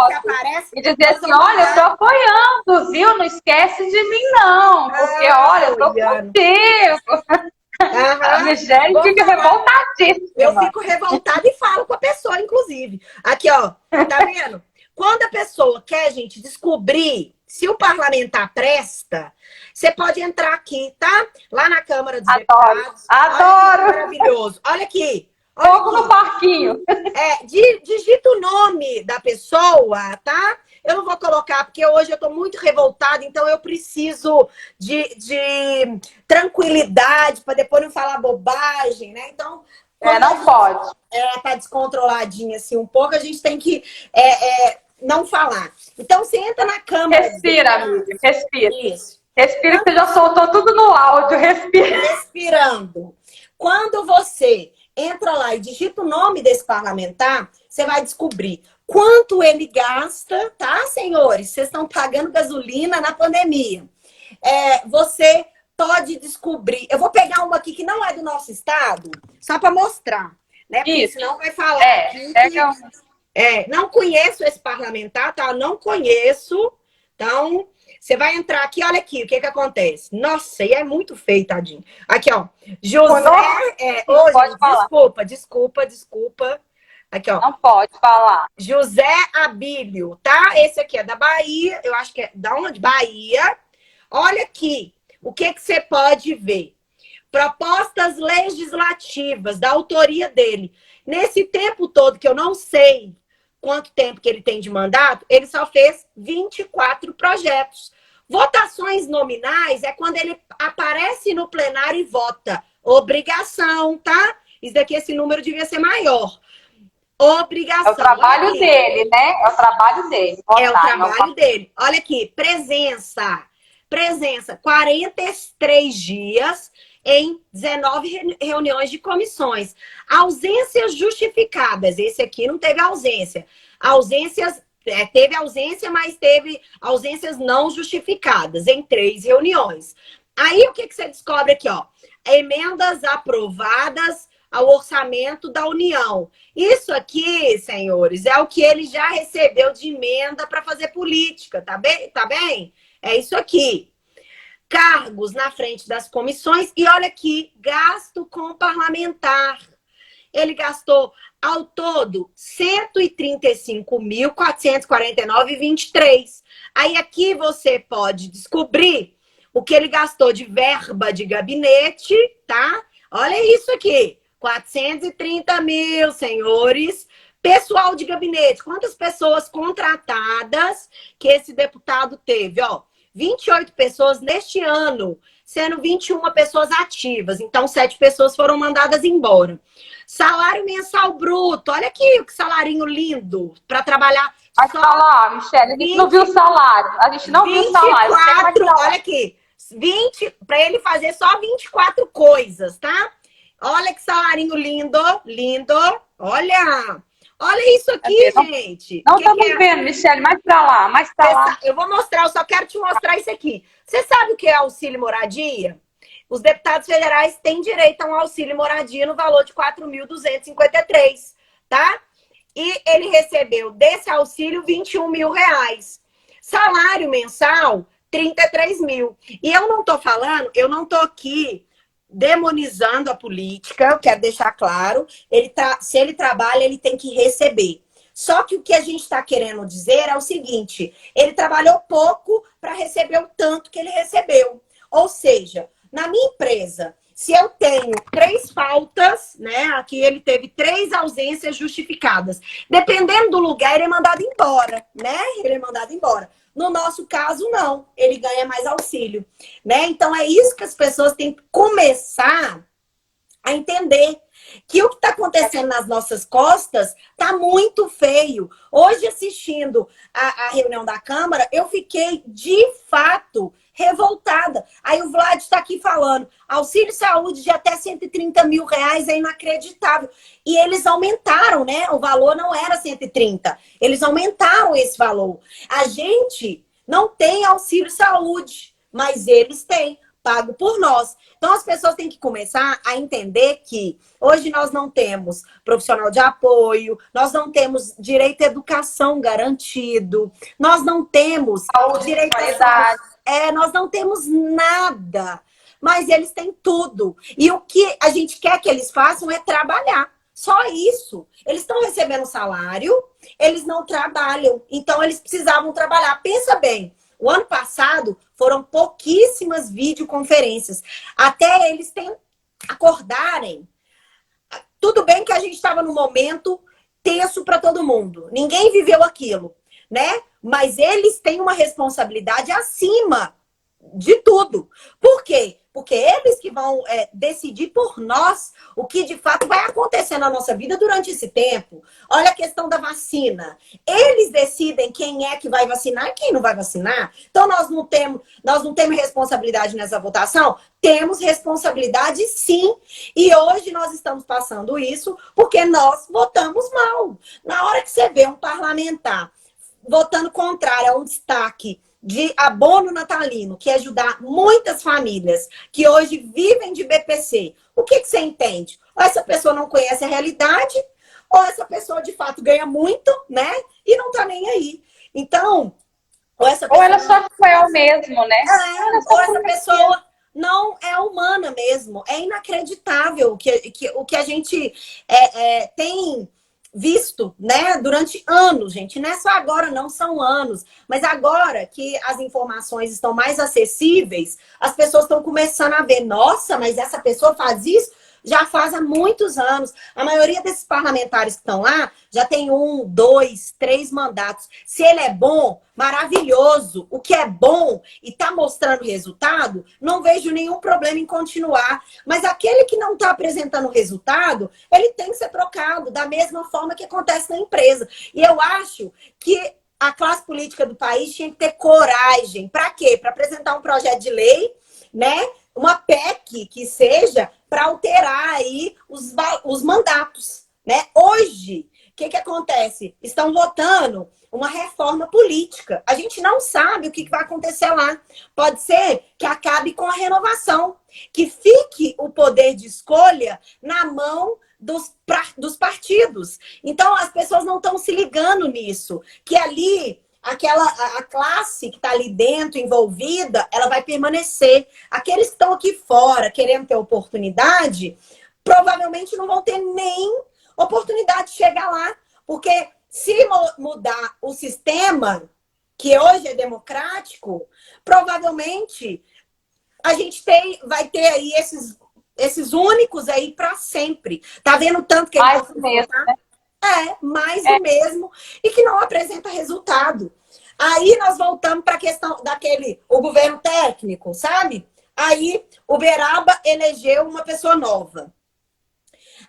que aparecem... E dizer assim, olha, eu tô apoiando, viu? Não esquece de mim, não. Porque, olha, eu tô contigo. A Michelle fica revoltadíssima. Eu fico revoltada e falo com a pessoa, inclusive. Aqui, ó, tá vendo? Quando a pessoa quer, gente, descobrir se o parlamentar presta, você pode entrar aqui, tá? Lá na Câmara dos Deputados. Adoro! Olha, maravilhoso. Olha aqui. Fogo no parquinho. Digita o nome da pessoa, tá? Eu não vou colocar, porque hoje eu tô muito revoltada, então eu preciso de tranquilidade para depois não falar bobagem, né? Então, não pode. Tá descontroladinha assim um pouco, a gente tem que não falar. Então, você entra na Câmara. Respira, amiga, respira. Isso. Respira, que já soltou tudo no áudio, respira. Respirando. Quando você entra lá e digita o nome desse parlamentar, você vai descobrir quanto ele gasta, tá, senhores? Vocês estão pagando gasolina na pandemia. Você pode descobrir. Eu vou pegar uma aqui que não é do nosso estado, só para mostrar, né? Porque Isso. senão vai falar aqui não conheço esse parlamentar, tá? Não conheço. Então, você vai entrar aqui, olha aqui, o que que acontece. Nossa, e é muito feio, tadinho. Aqui, ó. José. Pode falar. Desculpa. Aqui, ó. Não pode falar. José Abílio, tá? Esse aqui é da Bahia. Eu acho que é da onde? Bahia. Olha aqui. O que que você pode ver? Propostas legislativas da autoria dele. Nesse tempo todo, que eu não sei quanto tempo que ele tem de mandato, ele só fez 24 projetos. Votações nominais é quando ele aparece no plenário e vota. Obrigação, tá? Isso daqui, esse número devia ser maior. Obrigação. É o trabalho dele, né? É o trabalho dele. É o trabalho dele. Olha aqui, presença. Presença, 43 dias em 19 reuniões de comissões. Ausências justificadas. Esse aqui não teve ausência. Ausências, teve ausência, mas teve ausências não justificadas em 3 reuniões. Aí o que que você descobre aqui, ó? Emendas aprovadas ao orçamento da União. Isso aqui, senhores, é o que ele já recebeu de emenda para fazer política, tá bem? Tá bem? É isso aqui. Cargos na frente das comissões. E olha aqui, gasto com parlamentar. Ele gastou, ao todo, R$ 135.449,23. Aí aqui você pode descobrir o que ele gastou de verba de gabinete, tá? Olha isso aqui. 430 mil, senhores. Pessoal de gabinete, quantas pessoas contratadas que esse deputado teve? Ó, 28 pessoas neste ano, sendo 21 pessoas ativas. Então, 7 pessoas foram mandadas embora. Salário mensal bruto. Olha aqui que salarinho lindo para trabalhar. Mas falar, Michele, a gente não viu o salário. A gente não viu o salário. 24, olha aqui. 20, para ele fazer só 24 coisas, tá? Olha que salarinho lindo, lindo. Olha. Olha isso aqui, gente. Não estamos vendo, Michele, mais para lá, mais para lá. Eu vou mostrar, eu só quero te mostrar isso aqui. Você sabe o que é auxílio moradia? Os deputados federais têm direito a um auxílio moradia no valor de 4.253, tá? E ele recebeu desse auxílio 21 mil reais. Salário mensal, 33 mil. E eu não tô falando, eu não tô aqui demonizando a política, eu quero deixar claro, se ele trabalha, ele tem que receber. Só que o que a gente está querendo dizer é o seguinte, ele trabalhou pouco para receber o tanto que ele recebeu. Ou seja, na minha empresa, se eu tenho 3 faltas, né, aqui ele teve 3 ausências justificadas, dependendo do lugar, ele é mandado embora, né? Ele é mandado embora. No nosso caso, não. Ele ganha mais auxílio, né? Então, é isso que as pessoas têm que começar a entender. Que o que está acontecendo nas nossas costas está muito feio. Hoje, assistindo a reunião da Câmara, eu fiquei, de fato, revoltada. Aí o Vlad está aqui falando, auxílio saúde de até 130 mil reais é inacreditável. E eles aumentaram, né? O valor não era 130. Eles aumentaram esse valor. A gente não tem auxílio saúde, mas eles têm, pago por nós. Então as pessoas têm que começar a entender que hoje nós não temos profissional de apoio, nós não temos direito à educação garantido, nós não temos direito à saúde. Nós não temos nada, mas eles têm tudo. E o que a gente quer que eles façam é trabalhar. Só isso. Eles estão recebendo salário, eles não trabalham. Então, eles precisavam trabalhar. Pensa bem, o ano passado foram pouquíssimas videoconferências. Até eles acordarem. Tudo bem que a gente estava num momento tenso para todo mundo. Ninguém viveu aquilo, né? Mas eles têm uma responsabilidade acima de tudo. Por quê? Porque eles que vão decidir por nós o que de fato vai acontecer na nossa vida durante esse tempo. Olha a questão da vacina. Eles decidem quem é que vai vacinar e quem não vai vacinar. Então nós não temos responsabilidade nessa votação? Temos responsabilidade sim. E hoje nós estamos passando isso porque nós votamos mal. Na hora que você vê um parlamentar votando contrário a um destaque de abono natalino, que é ajudar muitas famílias que hoje vivem de BPC, o que você entende? Ou essa pessoa não conhece a realidade, ou essa pessoa de fato ganha muito, né? E não tá nem aí. Então, ou essa Ou pessoa, ela só foi ao mesmo, né? Ela ou só essa conhecia. pessoa não é humana mesmo. É inacreditável o que a gente tem visto, né, durante anos, gente. Não é só agora, não, são anos. Mas agora que as informações estão mais acessíveis, as pessoas estão começando a ver, nossa, mas essa pessoa faz isso já faz há muitos anos. A maioria desses parlamentares que estão lá já tem 1, 2, 3 mandatos. Se ele é bom, maravilhoso. O que é bom e está mostrando resultado, não vejo nenhum problema em continuar. Mas aquele que não está apresentando resultado, ele tem que ser trocado da mesma forma que acontece na empresa. E eu acho que a classe política do país tinha que ter coragem. Para quê? Para apresentar um projeto de lei, né? Uma PEC que seja para alterar aí os mandatos, né? Hoje, o que acontece? Estão votando uma reforma política. A gente não sabe o que vai acontecer lá. Pode ser que acabe com a renovação, que fique o poder de escolha na mão dos partidos. Então, as pessoas não estão se ligando nisso, que ali a classe que está ali dentro, envolvida, ela vai permanecer. Aqueles que estão aqui fora, querendo ter oportunidade, provavelmente não vão ter nem oportunidade de chegar lá. Porque se mudar o sistema, que hoje é democrático, provavelmente a gente vai ter aí esses únicos aí para sempre. Tá vendo tanto que Mais do mesmo, né? mais do mesmo, e que não apresenta resultado. Aí nós voltamos para a questão o governo técnico, sabe? Aí o Beraba elegeu uma pessoa nova.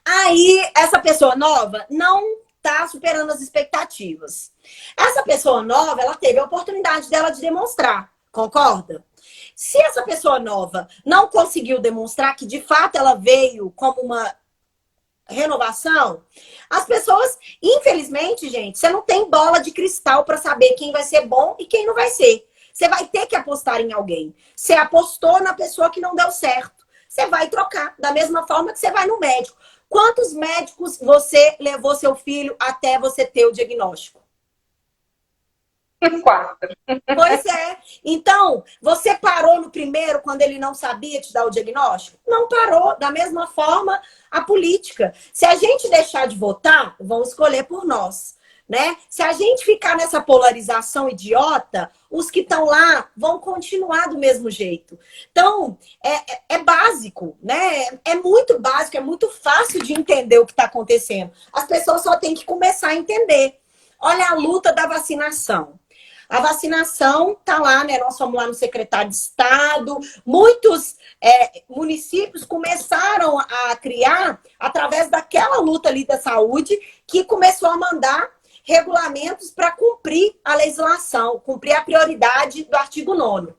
Aí essa pessoa nova não está superando as expectativas. Essa pessoa nova, ela teve a oportunidade dela de demonstrar, concorda? Se essa pessoa nova não conseguiu demonstrar que de fato ela veio como uma renovação, as pessoas, infelizmente, gente, você não tem bola de cristal para saber quem vai ser bom e quem não vai ser. Você vai ter que apostar em alguém. Você apostou na pessoa que não deu certo. Você vai trocar, da mesma forma que você vai no médico. Quantos médicos você levou seu filho até você ter o diagnóstico? 4. Pois é. Então, você parou no primeiro quando ele não sabia te dar o diagnóstico? Não parou. Da mesma forma, a política. Se a gente deixar de votar, vão escolher por nós, né? Se a gente ficar nessa polarização idiota, os que estão lá vão continuar do mesmo jeito. Então, é básico, né? É muito básico, é muito fácil de entender o que está acontecendo. As pessoas só têm que começar a entender. Olha a luta da vacinação. A vacinação está lá, né? Nós fomos lá no secretário de Estado. Muitos municípios começaram a criar, através daquela luta ali da saúde, que começou a mandar regulamentos para cumprir a legislação, cumprir a prioridade do artigo 9º.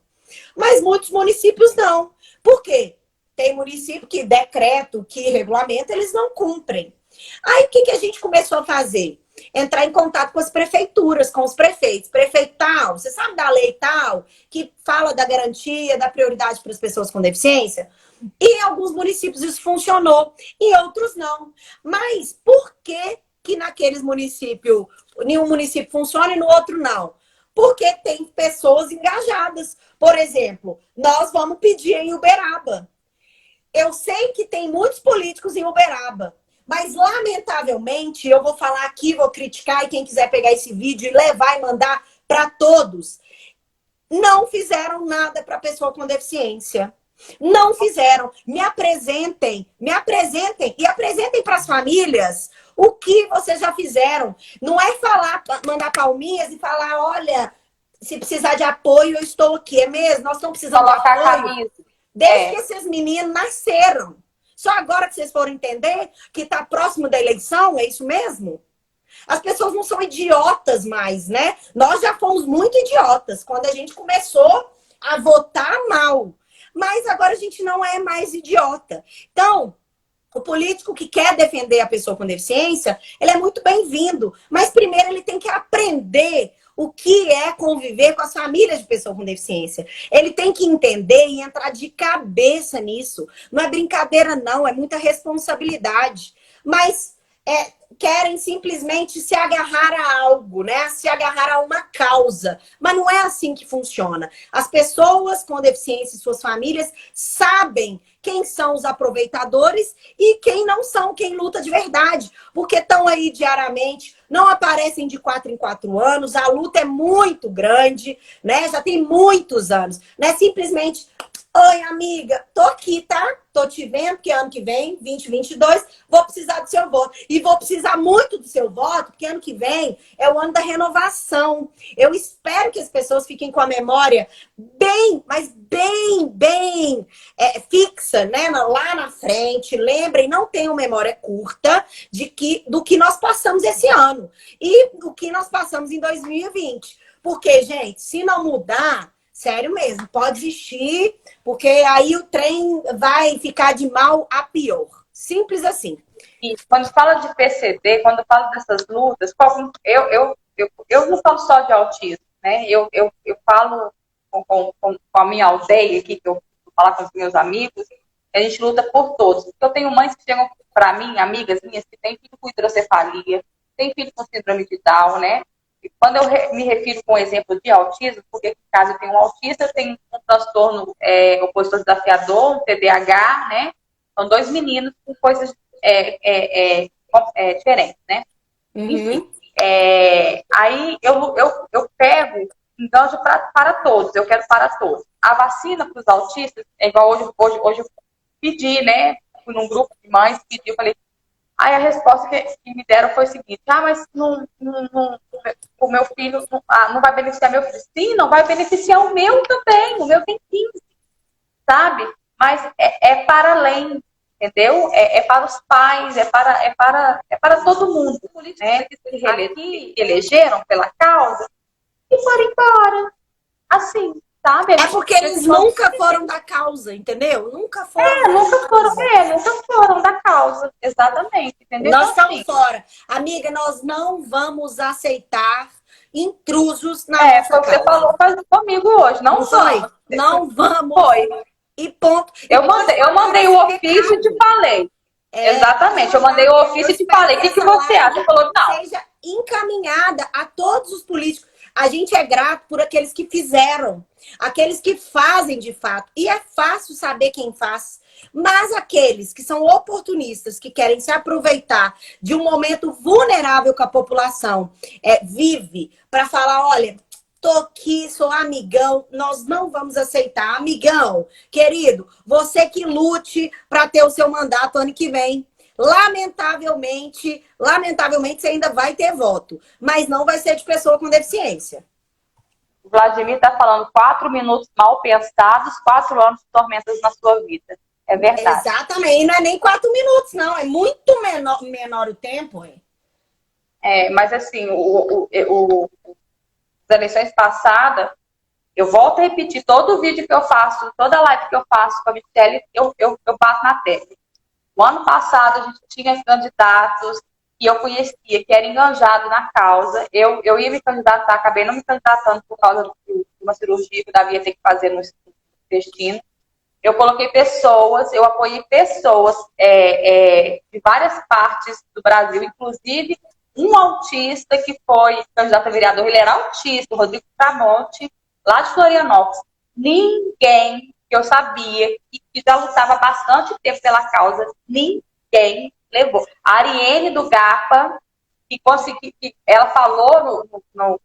Mas muitos municípios não. Por quê? Tem município que decreto, que regulamento, eles não cumprem. Aí o que a gente começou a fazer? Entrar em contato com as prefeituras, com os prefeitos. Prefeito tal, você sabe da lei tal, que fala da garantia, da prioridade para as pessoas com deficiência? E em alguns municípios isso funcionou, em outros não. Mas por que naqueles municípios, nenhum município funciona e no outro não? Porque tem pessoas engajadas. Por exemplo, nós vamos pedir em Uberaba. Eu sei que tem muitos políticos em Uberaba. Mas, lamentavelmente, eu vou falar aqui, vou criticar, e quem quiser pegar esse vídeo e levar e mandar para todos, não fizeram nada para pessoa com deficiência. Não fizeram. Me apresentem e apresentem para as famílias o que vocês já fizeram. Não é falar, mandar palminhas e falar, olha, se precisar de apoio, eu estou aqui. É mesmo? Nós estamos precisando de apoio. Desde que esses meninos nasceram. Só agora que vocês foram entender que está próximo da eleição, é isso mesmo? As pessoas não são idiotas mais, né? Nós já fomos muito idiotas quando a gente começou a votar mal. Mas agora a gente não é mais idiota. Então, o político que quer defender a pessoa com deficiência, ele é muito bem-vindo. Mas primeiro ele tem que aprender o que é conviver com as famílias de pessoas com deficiência. Ele tem que entender e entrar de cabeça nisso. Não é brincadeira, não, é muita responsabilidade. Mas querem simplesmente se agarrar a algo, né? Se agarrar a uma causa. Mas não é assim que funciona. As pessoas com deficiência e suas famílias sabem quem são os aproveitadores e quem não são, quem luta de verdade. Porque estão aí diariamente, não aparecem de 4 em 4 anos, a luta é muito grande, né? Já tem muitos anos. Não é simplesmente, oi, amiga, tô aqui, tá? Tô te vendo, porque ano que vem, 2022, vou precisar do seu voto. E vou precisar muito do seu voto, porque ano que vem é o ano da renovação. Eu espero que as pessoas fiquem com a memória bem, mas bem fixa, né? Lá na frente. Lembrem, não tenham memória curta do que nós passamos esse ano. E do que nós passamos em 2020. Porque, gente, se não mudar, sério mesmo, pode desistir, porque aí o trem vai ficar de mal a pior. Simples assim. E quando fala de PCD, quando falo dessas lutas, eu não falo só de autismo, né? Eu falo com a minha aldeia aqui, que eu vou falar com os meus amigos, a gente luta por todos. Eu tenho mães que chegam para mim, amigas minhas, que têm filho com hidrocefalia, tem filho com síndrome de Down, né? E quando eu me refiro com o exemplo de autismo, porque no caso eu tenho um autista, eu tenho um transtorno opositor desafiador, um TDAH, né? São 2 meninos com coisas diferentes, né? Uhum. Enfim, aí eu pego, enganjo para todos, eu quero para todos. A vacina para os autistas, é igual hoje eu pedi, né? Fui num grupo de mães, pedi, eu falei. Aí a resposta que me deram foi o seguinte: mas o meu filho não vai beneficiar meu filho. Sim, não vai beneficiar o meu também. O meu tem 15, sabe? Mas é para além, entendeu? É para os pais, é para todo mundo. Os políticos, né, que se elegeram pela causa e foram embora. Assim, sabe? É porque eles nunca foram da causa, entendeu? Nunca foram. Nunca foram da causa. Exatamente, entendeu? Nós estamos fora. Amiga, nós não vamos aceitar intrusos na nossa foi o que você falou comigo hoje. Não vamos. Não vamos. Foi. E ponto. Eu mandei o ofício e te falei. Exatamente. Eu mandei o ofício e te falei. O que você acha? Você falou, não. Seja encaminhada a todos os políticos. A gente é grato por aqueles que fizeram. Aqueles que fazem de fato. E é fácil saber quem faz. Mas aqueles que são oportunistas, que querem se aproveitar de um momento vulnerável que a população vive, para falar, olha, tô aqui, sou amigão, nós não vamos aceitar. Amigão, querido, você que lute para ter o seu mandato ano que vem. Lamentavelmente, você ainda vai ter voto, mas não vai ser de pessoa com deficiência. O Vladimir está falando 4 minutos mal pensados, 4 anos de tormentas na sua vida. É verdade. Exatamente. E não é nem 4 minutos, não. É muito menor o tempo. Mas assim, as eleições passadas, eu volto a repetir, todo vídeo que eu faço, toda live que eu faço com a Michelle, eu bato na tecla. O ano passado, a gente tinha candidatos que eu conhecia, que eram enganjados na causa. Eu ia me candidatar, acabei não me candidatando por causa de uma cirurgia que eu devia ter que fazer no intestino. Eu coloquei pessoas, eu apoiei pessoas de várias partes do Brasil, inclusive um autista que foi candidato a vereador, ele era autista, o Rodrigo Tramonte, lá de Florianópolis. Ninguém que eu sabia que já lutava bastante tempo pela causa, ninguém levou. A Ariene do GAPA, que ela falou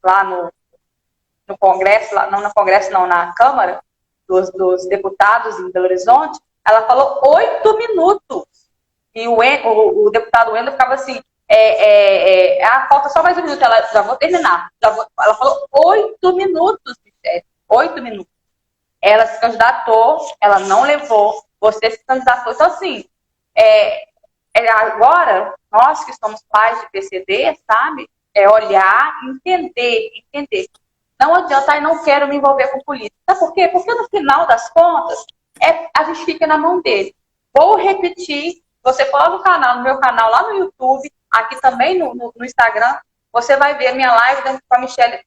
lá no Congresso, na Câmara dos Deputados em Belo Horizonte, ela falou 8 minutos. E o deputado Wendel ficava assim, falta só mais um minuto, ela já vou terminar. Ela falou 8 minutos, Michele, 8 minutos. Ela se candidatou, ela não levou, você se candidatou. Então, assim, agora, nós que somos pais de PCD, sabe? Olhar, entender. Não adianta, eu não quero me envolver com política. Sabe por quê? Porque no final das contas, a gente fica na mão dele. Vou repetir, você cola no meu canal lá no YouTube, aqui também no Instagram, Você vai ver a minha live com a Michelle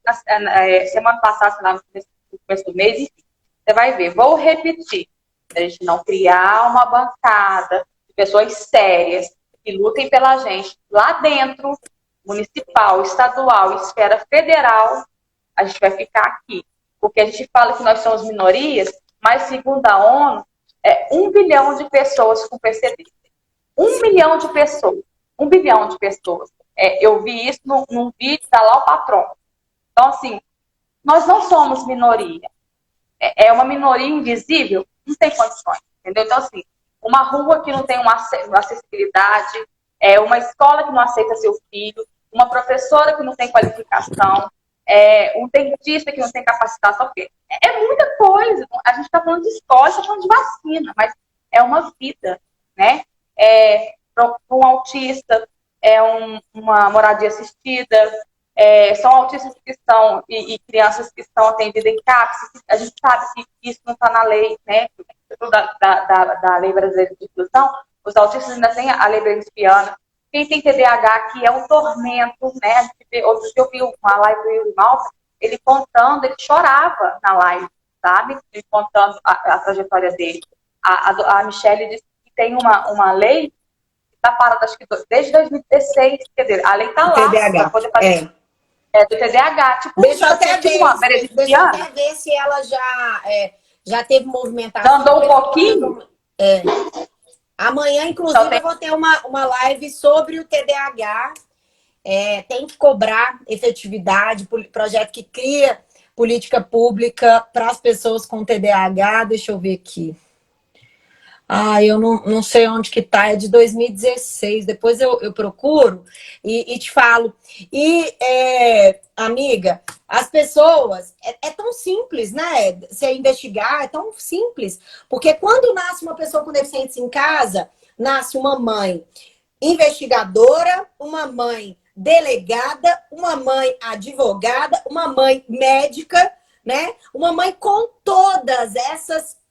semana passada, sei lá, no começo do mês, enfim. Você vai ver. Vou repetir. A gente não criar uma bancada de pessoas sérias que lutem pela gente lá dentro, municipal, estadual, esfera federal, a gente vai ficar aqui. Porque a gente fala que nós somos minorias, mas segundo a ONU, é 1 bilhão de pessoas com PCD. 1 milhão de pessoas. 1 bilhão de pessoas. Eu vi isso num vídeo da Lau Patron. Então, assim, nós não somos minoria. É uma minoria invisível, não tem condições. Entendeu? Então, assim, uma rua que não tem uma acessibilidade, uma escola que não aceita seu filho, uma professora que não tem qualificação, um dentista que não tem capacitação, porque é muita coisa. A gente está falando de escola, está falando de vacina, mas é uma vida, né? Para um autista, uma moradia assistida, são autistas que estão e crianças que estão atendidas em CAPS. A gente sabe que isso não está na lei, né? Da Lei Brasileira de Inclusão. Os autistas ainda têm a lei brasileira. Quem tem TDAH aqui é um tormento, né? Outro dia eu vi uma live do Yuri Malta, ele contando, ele chorava na live, sabe? Ele contando a trajetória dele. A Michelle disse que tem uma lei que está parada, acho que desde 2016, quer dizer, a lei está lá para poder fazer. Do TDAH. Tipo, deixa eu até ver se ela já teve movimentação. Já andou um pouquinho? Amanhã, inclusive, eu vou ter uma live sobre o TDAH. Tem que cobrar efetividade, projeto que cria política pública para as pessoas com TDAH. Deixa eu ver aqui. Eu não sei onde que tá, é de 2016. Depois eu procuro e te falo. E, amiga, as pessoas... É tão simples, né? Você investigar, é tão simples. Porque quando nasce uma pessoa com deficiência em casa, nasce uma mãe investigadora, uma mãe delegada, uma mãe advogada, uma mãe médica, né? Uma mãe com todas essas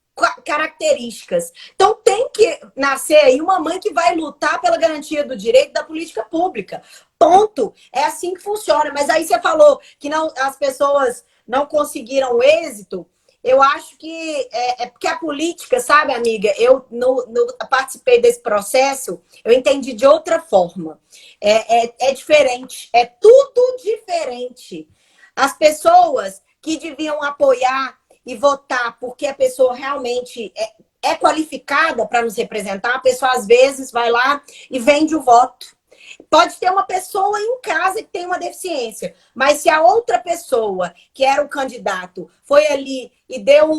características. Então tem que nascer aí uma mãe que vai lutar pela garantia do direito da política pública. Ponto. É assim que funciona. Mas aí você falou que as pessoas não conseguiram êxito. Eu acho que é porque a política, sabe, amiga? Eu participei desse processo, eu entendi de outra forma. É diferente. É tudo diferente. As pessoas que deviam apoiar e votar porque a pessoa realmente é qualificada para nos representar, a pessoa às vezes vai lá e vende o voto. Pode ter uma pessoa em casa que tem uma deficiência, mas se a outra pessoa, que era o candidato, foi ali e deu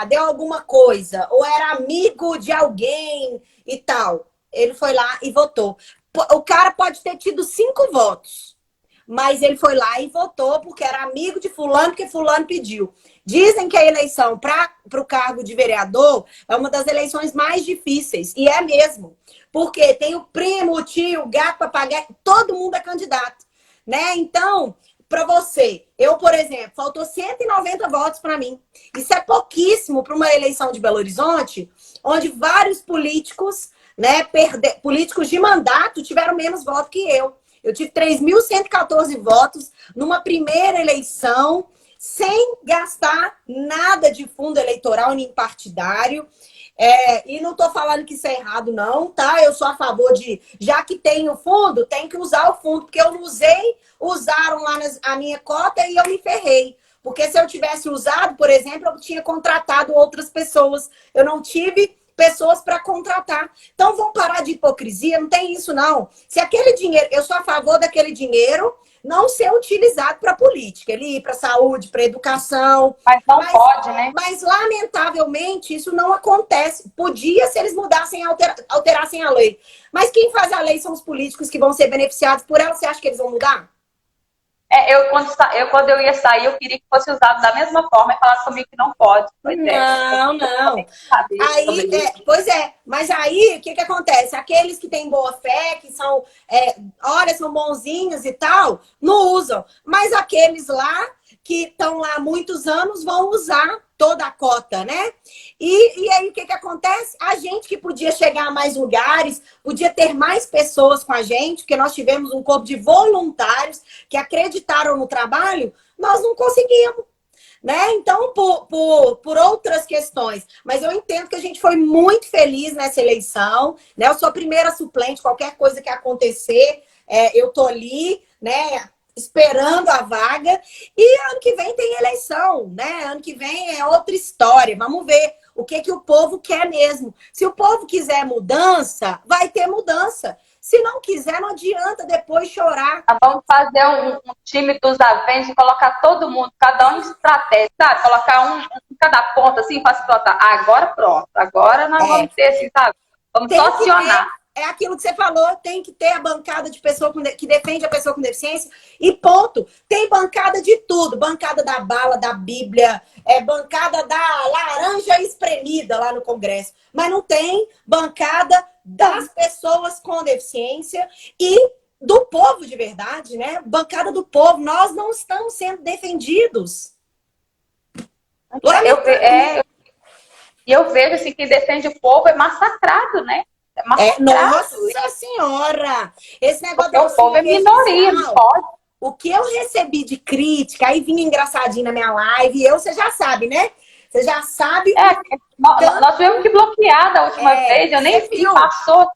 deu alguma coisa, ou era amigo de alguém e tal, ele foi lá e votou. O cara pode ter tido 5 votos, mas ele foi lá e votou porque era amigo de fulano, porque fulano pediu. Dizem que a eleição para o cargo de vereador é uma das eleições mais difíceis. E é mesmo. Porque tem o primo, o tio, o gato, papagaio, todo mundo é candidato. Né? Então, para você, eu, por exemplo, faltou 190 votos para mim. Isso é pouquíssimo para uma eleição de Belo Horizonte, onde vários políticos, né, políticos de mandato tiveram menos votos que eu. Eu tive 3.114 votos numa primeira eleição, sem gastar nada de fundo eleitoral nem partidário. E não estou falando que isso é errado, não, tá? Eu sou a favor de, já que tem o fundo, tem que usar o fundo, porque eu não usei, usaram lá a minha cota e eu me ferrei. Porque se eu tivesse usado, por exemplo, eu tinha contratado outras pessoas. Eu não tive pessoas para contratar. Então, vamos parar de hipocrisia, não tem isso, não. Se aquele dinheiro, eu sou a favor daquele dinheiro não ser utilizado para política, ele ir para saúde, para educação. Mas não pode, né? Mas, lamentavelmente, isso não acontece. Podia se eles mudassem, alterassem a lei. Mas quem faz a lei são os políticos que vão ser beneficiados por ela. Você acha que eles vão mudar? Quando eu ia sair, eu queria que fosse usado da mesma forma e falasse comigo que não pode. Não. Aí, pois é, mas aí o que acontece? Aqueles que têm boa fé, que são, olha, são bonzinhos e tal, não usam. Mas aqueles lá que estão lá há muitos anos vão usar toda a cota, né? E aí o que acontece? A gente que podia chegar a mais lugares, podia ter mais pessoas com a gente, porque nós tivemos um corpo de voluntários que acreditaram no trabalho, nós não conseguimos. Né? Então, por outras questões. Mas eu entendo que a gente foi muito feliz nessa eleição. Né? Eu sou a primeira suplente, qualquer coisa que acontecer, eu tô ali, né? Esperando a vaga. E ano que vem tem eleição, né? Ano que vem é outra história. Vamos ver o que o povo quer mesmo. Se o povo quiser mudança, vai ter mudança. Se não quiser, não adianta depois chorar. Vamos fazer um time dos Avengers e colocar todo mundo, cada um em estratégia, sabe? Colocar um em cada ponta, assim, para se botar. Agora pronto. Agora nós vamos ter, assim, sabe? Vamos só acionar. É aquilo que você falou, tem que ter a bancada de pessoa que defende a pessoa com deficiência e ponto. Tem bancada de tudo. Bancada da bala, da Bíblia, bancada da laranja espremida lá no Congresso. Mas não tem bancada das pessoas com deficiência e do povo de verdade, né? Bancada do povo. Nós não estamos sendo defendidos. Eu vejo assim, que defende o povo é massacrado, né? Nossa Senhora! Esse negócio o povo é minoria, não pode. O que eu recebi de crítica, aí vinha engraçadinho na minha live, você já sabe, né? Você já sabe. Nós tivemos que bloquear da última vez, eu nem vi, passou.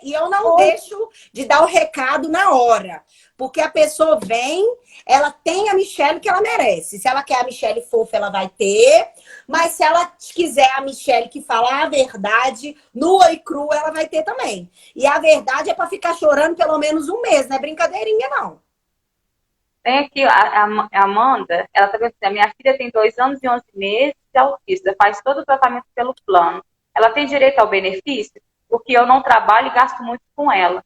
E eu não deixo de dar o recado na hora. Porque a pessoa vem, ela tem a Michelle que ela merece. Se ela quer a Michelle fofa, ela vai ter. Mas se ela quiser a Michelle que fala a verdade, nua e crua, ela vai ter também. E a verdade é para ficar chorando pelo menos um mês, não é brincadeirinha, não. Tem aqui a Amanda, ela tá pensando, a minha filha tem 2 anos e 11 meses de autista, faz todo o tratamento pelo plano. Ela tem direito ao benefício? Porque eu não trabalho e gasto muito com ela.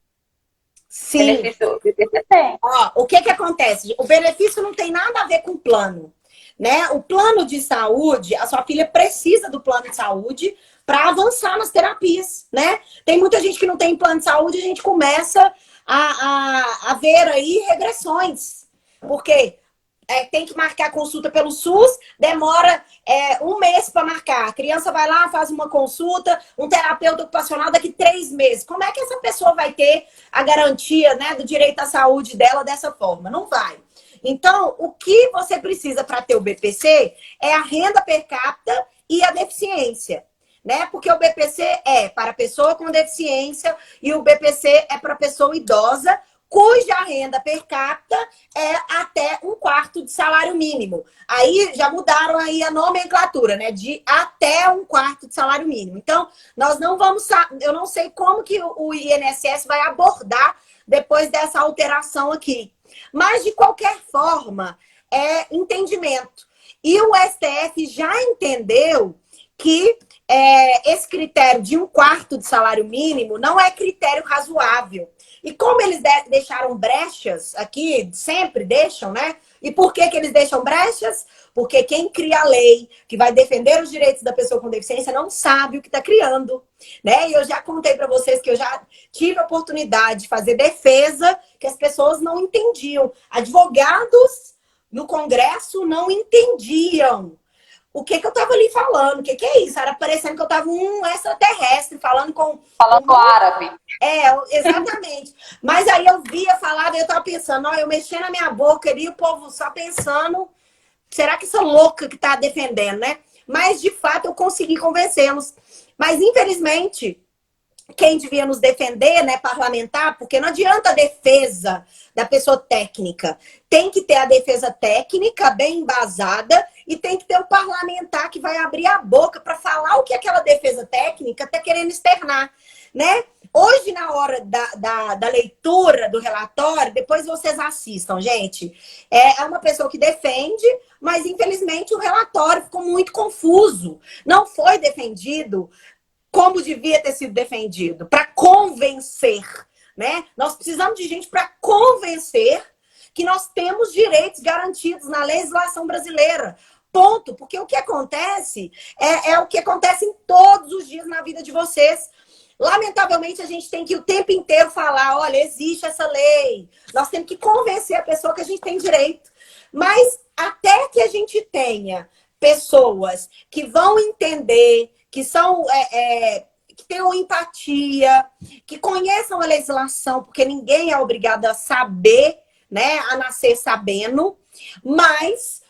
Sim. Benefício o BPC tem. O que acontece? O benefício não tem nada a ver com o plano. Né? O plano de saúde, a sua filha precisa do plano de saúde para avançar nas terapias, né? Tem muita gente que não tem plano de saúde, a gente começa a ver aí regressões. Porque tem que marcar consulta pelo SUS, demora 1 mês para marcar. A criança vai lá, faz uma consulta, um terapeuta ocupacional daqui 3 meses. Como é que essa pessoa vai ter a garantia, né, do direito à saúde dela dessa forma? Não vai. Então, o que você precisa para ter o BPC é a renda per capita e a deficiência, né? Porque o BPC é para pessoa com deficiência e o BPC é para pessoa idosa, cuja renda per capita é até 1/4 de salário mínimo. Aí já mudaram aí a nomenclatura, né? De até 1/4 de salário mínimo. Então, nós não vamos... Eu não sei como que o INSS vai abordar depois dessa alteração aqui. Mas, de qualquer forma, é entendimento. E o STF já entendeu que esse critério de 1/4 de salário mínimo não é critério razoável. E como eles deixaram brechas aqui, sempre deixam, né? E por que eles deixam brechas? Porque quem cria a lei que vai defender os direitos da pessoa com deficiência não sabe o que está criando, né? E eu já contei para vocês que eu já tive a oportunidade de fazer defesa que as pessoas não entendiam. Advogados no Congresso não entendiam o que eu estava ali falando. O que é isso? Era parecendo que eu estava um extraterrestre falando com árabe. Exatamente. Mas aí eu via, falava, e eu estava pensando, eu mexia na minha boca ali, o povo só pensando, será que essa louca que está defendendo, né? Mas, de fato, eu consegui convencê-los. Mas, infelizmente, quem devia nos defender, né, parlamentar, porque não adianta a defesa da pessoa técnica. Tem que ter a defesa técnica bem embasada e tem que ter o parlamentar que vai abrir a boca para falar o que aquela defesa técnica está querendo externar, né? Hoje, na hora da leitura do relatório, depois vocês assistam, gente. É uma pessoa que defende, mas infelizmente o relatório ficou muito confuso. Não foi defendido como devia ter sido defendido, para convencer, né? Nós precisamos de gente para convencer que nós temos direitos garantidos na legislação brasileira. Ponto. Porque o que acontece é o que acontece em todos os dias na vida de vocês. Lamentavelmente, a gente tem que o tempo inteiro falar, olha, existe essa lei. Nós temos que convencer a pessoa que a gente tem direito. Mas até que a gente tenha pessoas que vão entender, que são que tenham empatia, que conheçam a legislação, porque ninguém é obrigado a saber, né, a nascer sabendo, mas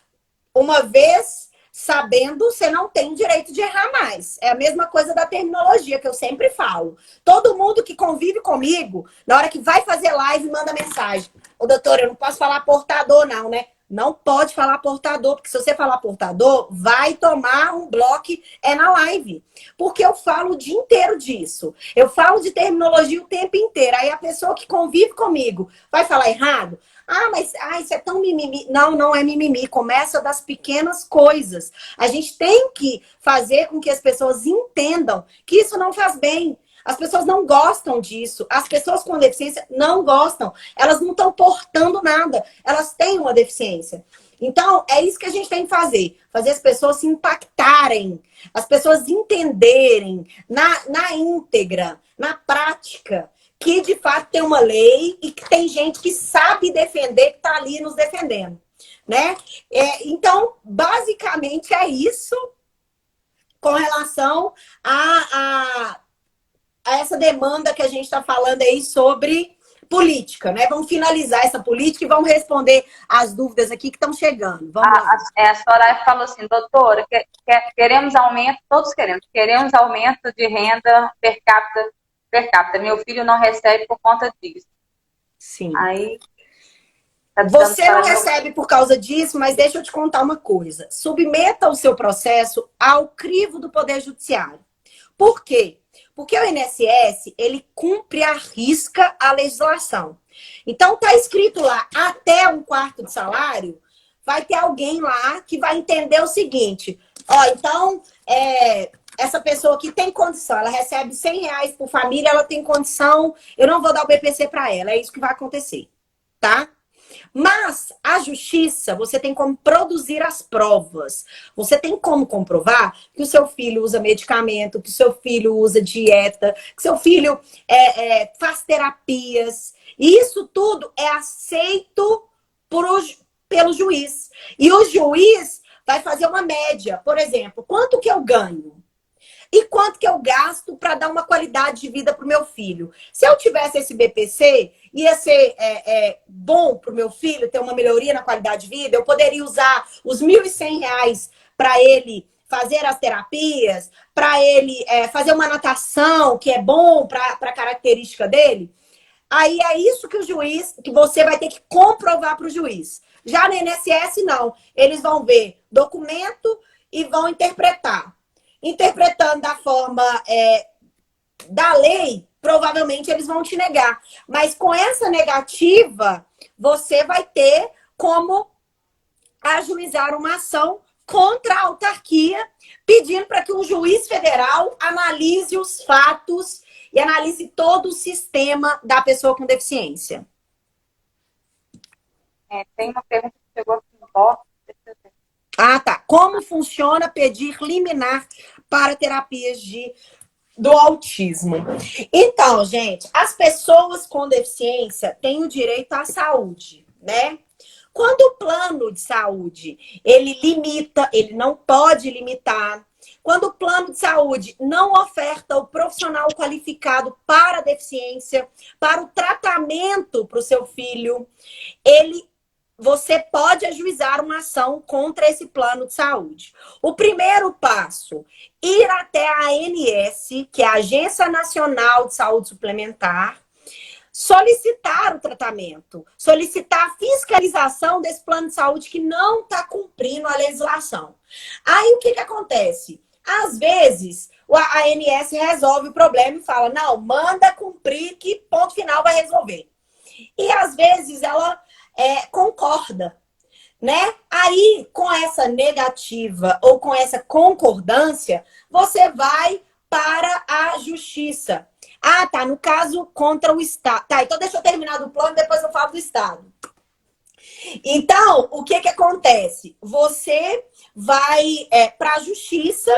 uma vez sabendo, você não tem direito de errar mais. É a mesma coisa da terminologia que eu sempre falo. Todo mundo que convive comigo, na hora que vai fazer live, manda mensagem. Ô, doutora, eu não posso falar portador, não, né? Não pode falar portador, porque se você falar portador, vai tomar um bloco na live. Porque eu falo o dia inteiro disso. Eu falo de terminologia o tempo inteiro. Aí a pessoa que convive comigo vai falar errado? Ah, mas isso é tão mimimi. Não, não é mimimi. Começa das pequenas coisas. A gente tem que fazer com que as pessoas entendam que isso não faz bem. As pessoas não gostam disso. As pessoas com deficiência não gostam. Elas não estão portando nada. Elas têm uma deficiência. Então, é isso que a gente tem que fazer. Fazer as pessoas se impactarem. As pessoas entenderem na íntegra, na prática, que de fato tem uma lei e que tem gente que sabe defender, que está ali nos defendendo. Né? Então, basicamente é isso com relação a essa demanda que a gente está falando aí sobre política, né? Vamos finalizar essa política e vamos responder as dúvidas aqui que estão chegando. Vamos lá. A Soraya falou assim, doutora, queremos aumento, todos queremos aumento de renda per capita. Meu filho não recebe por conta disso. Sim. Aí, você não recebe por causa disso, mas deixa eu te contar uma coisa. Submeta o seu processo ao crivo do Poder Judiciário. Por quê? Porque o INSS, ele cumpre à risca a legislação. Então, tá escrito lá, até 1/4 de salário, vai ter alguém lá que vai entender o seguinte. Ó, então, essa pessoa que tem condição, ela recebe R$100 por família, ela tem condição, eu não vou dar o BPC para ela. É isso que vai acontecer, tá? Mas a justiça, você tem como produzir as provas. Você tem como comprovar que o seu filho usa medicamento, que o seu filho usa dieta, que seu filho faz terapias. E isso tudo é aceito pelo juiz. E o juiz vai fazer uma média. Por exemplo, quanto que eu ganho? E quanto que eu gasto para dar uma qualidade de vida para o meu filho? Se eu tivesse esse BPC, ia ser bom para o meu filho ter uma melhoria na qualidade de vida? Eu poderia usar os R$1.100 para ele fazer as terapias, para ele fazer uma natação, que é bom para a característica dele? Aí é isso que você vai ter que comprovar para o juiz. Já no INSS, não. Eles vão ver documento e vão interpretar. Interpretando da forma da lei, provavelmente eles vão te negar. Mas com essa negativa, você vai ter como ajuizar uma ação contra a autarquia, pedindo para que um juiz federal analise os fatos e analise todo o sistema da pessoa com deficiência. Tem uma pergunta que chegou aqui no box. Ah, tá. Como funciona pedir liminar para terapias do autismo? Então, gente, as pessoas com deficiência têm o direito à saúde, né? Quando o plano de saúde, ele limita, ele não pode limitar. Quando o plano de saúde não oferta o profissional qualificado para a deficiência, para o tratamento para o seu filho, você pode ajuizar uma ação contra esse plano de saúde. O primeiro passo, ir até a ANS, que é a Agência Nacional de Saúde Suplementar, solicitar o tratamento, solicitar a fiscalização desse plano de saúde que não está cumprindo a legislação. Aí o que acontece? Às vezes, a ANS resolve o problema e fala, não, manda cumprir que ponto final vai resolver. E às vezes ela concorda, né? Aí, com essa negativa ou com essa concordância, você vai para a justiça. Ah, tá, no caso contra o Estado. Tá, então deixa eu terminar do plano, depois eu falo do Estado. Então, o que acontece? Você vai para a justiça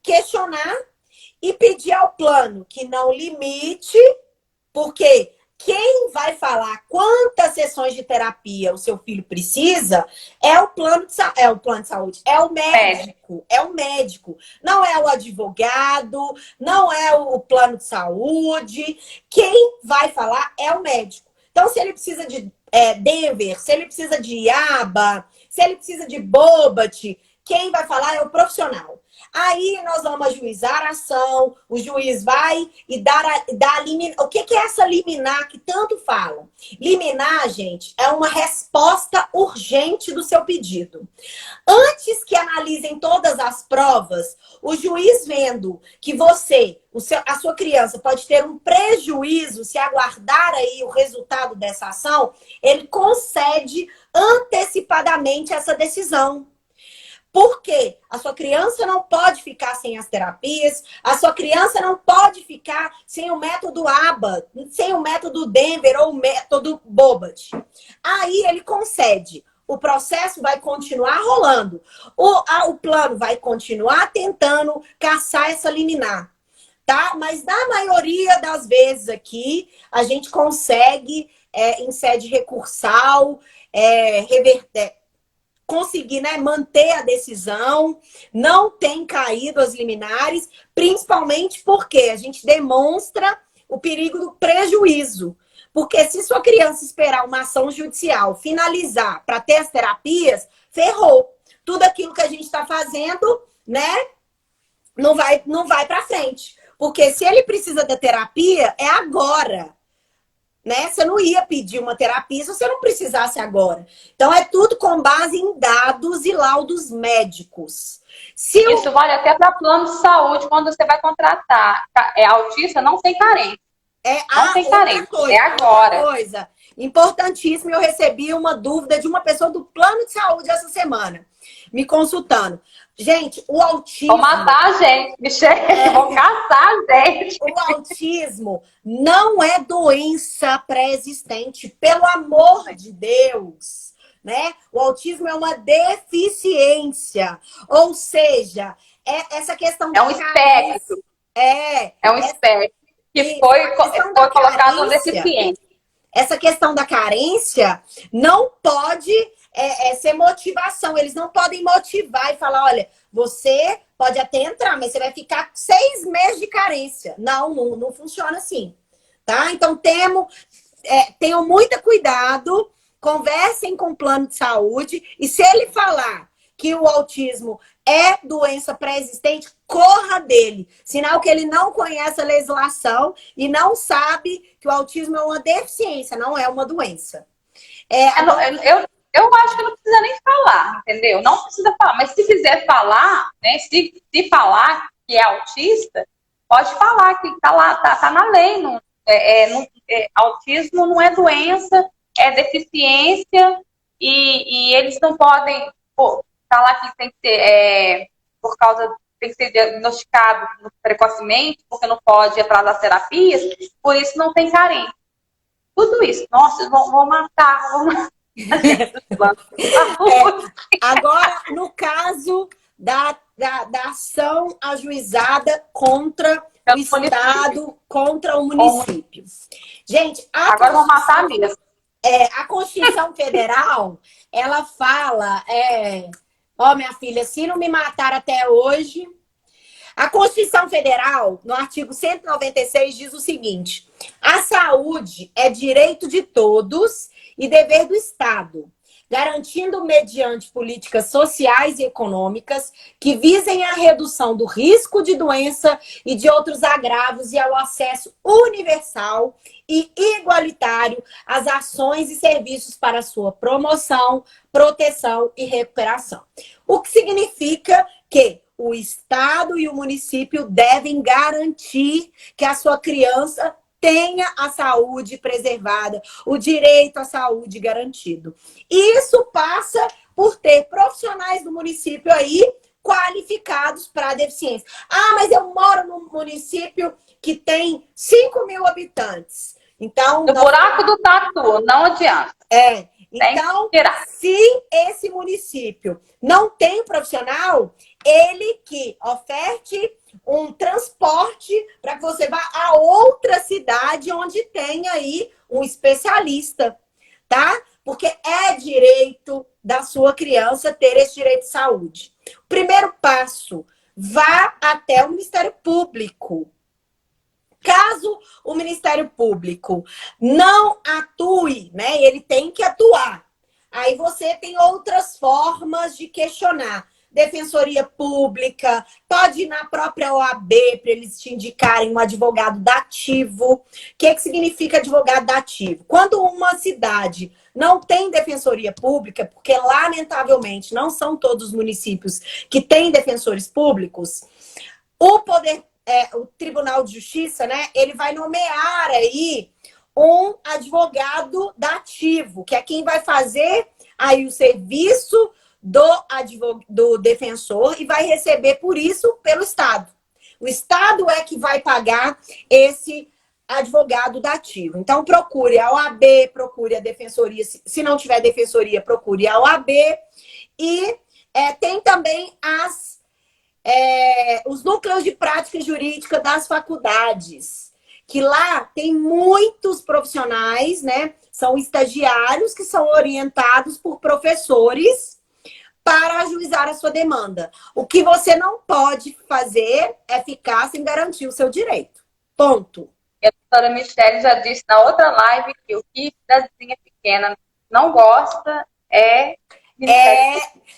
questionar e pedir ao plano que não limite, porque Quem vai falar quantas sessões de terapia o seu filho precisa é o plano de, é o plano de saúde, é o médico, é o médico. Não é o advogado, não é o plano de saúde. Quem vai falar é o médico. Então, se ele precisa de Denver, se ele precisa de IABA, se ele precisa de Bobat, quem vai falar é o profissional. Aí nós vamos ajuizar a ação, o juiz vai e dar a liminar. O que é essa liminar que tanto falam? Liminar, gente, é uma resposta urgente do seu pedido. Antes que analisem todas as provas, o juiz vendo que a sua criança pode ter um prejuízo se aguardar aí o resultado dessa ação, ele concede antecipadamente essa decisão. Porque a sua criança não pode ficar sem as terapias, a sua criança não pode ficar sem o método ABA, sem o método Denver ou o método Bobat. Aí ele concede. O processo vai continuar rolando. O plano vai continuar tentando caçar essa liminar. Tá? Mas na maioria das vezes aqui, a gente consegue, em sede recursal, reverter. Conseguir, né, manter a decisão, não tem caído as liminares, principalmente porque a gente demonstra o perigo do prejuízo. Porque se sua criança esperar uma ação judicial finalizar para ter as terapias, ferrou. Tudo aquilo que a gente está fazendo, né, não vai para frente. Porque se ele precisa da terapia, é agora. Né? Você não ia pedir uma terapia se você não precisasse agora. Então, é tudo com base em dados e laudos médicos. Isso vale até para plano de saúde, quando você vai contratar. Autista não tem carência. Não tem carência. Coisa, é agora. Coisa importantíssima, eu recebi uma dúvida de uma pessoa do plano de saúde essa semana, me consultando. Gente, o autismo... Vão matar a gente, Michele. Vão caçar a gente. O autismo não é doença pré-existente, pelo amor de Deus, né? O autismo é uma deficiência, ou seja, essa questão da espectro. É um espectro que foi colocado no deficiente. Essa questão da carência não pode ser motivação. Eles não podem motivar e falar, olha, você pode até entrar, mas você vai ficar 6 meses de carência. Não funciona assim, tá? Então, tenham muito cuidado, conversem com o plano de saúde e se ele falar que o autismo é doença pré-existente, corra dele. Sinal que ele não conhece a legislação e não sabe que o autismo é uma deficiência, não é uma doença. Eu acho que não precisa nem falar, entendeu? Não precisa falar. Mas se quiser falar, né? Se falar que é autista, pode falar que tá lá, tá na lei. Autismo não é doença, é deficiência e eles não podem falar que tem que ser tem que ser diagnosticado precocemente, porque não pode atrasar as terapias, por isso não tem carência. Tudo isso. Nossa, vão matar. Agora, no caso da ação ajuizada contra o Estado, contra o município. Gente, agora vão matar mesmo. A Constituição Federal, ela fala, minha filha, se não me matar até hoje... A Constituição Federal, no artigo 196, diz o seguinte: a saúde é direito de todos e dever do Estado, garantindo mediante políticas sociais e econômicas que visem a redução do risco de doença e de outros agravos e ao acesso universal e igualitário às ações e serviços para sua promoção, proteção e recuperação. O que significa que o Estado e o município devem garantir que a sua criança tenha a saúde preservada, o direito à saúde garantido. E isso passa por ter profissionais do município aí qualificados para a deficiência. Ah, mas eu moro num município que tem 5.000 habitantes. Então, no buraco do tatu, não adianta. Então, se esse município não tem profissional, ele que oferte um transporte para que você vá a outra cidade onde tem aí um especialista, tá? Porque é direito da sua criança ter esse direito de saúde. Primeiro passo, vá até o Ministério Público. Caso o Ministério Público não atue, né? Ele tem que atuar. Aí você tem outras formas de questionar. Defensoria Pública, pode ir na própria OAB para eles te indicarem um advogado dativo. O que significa advogado dativo? Quando uma cidade não tem defensoria pública, porque lamentavelmente não são todos os municípios que têm defensores públicos, o Tribunal de Justiça, né, ele vai nomear aí um advogado dativo, que é quem vai fazer aí o serviço do defensor e vai receber por isso pelo Estado. O Estado é que vai pagar esse advogado dativo. Então, procure a OAB, procure a defensoria. Se não tiver defensoria, procure a OAB. E tem também os núcleos de prática jurídica das faculdades, que lá tem muitos profissionais, né? São estagiários que são orientados por professores para ajuizar a sua demanda. O que você não pode fazer é ficar sem garantir o seu direito. Ponto. E a doutora Michele já disse na outra live que o que cidadezinha pequena não gosta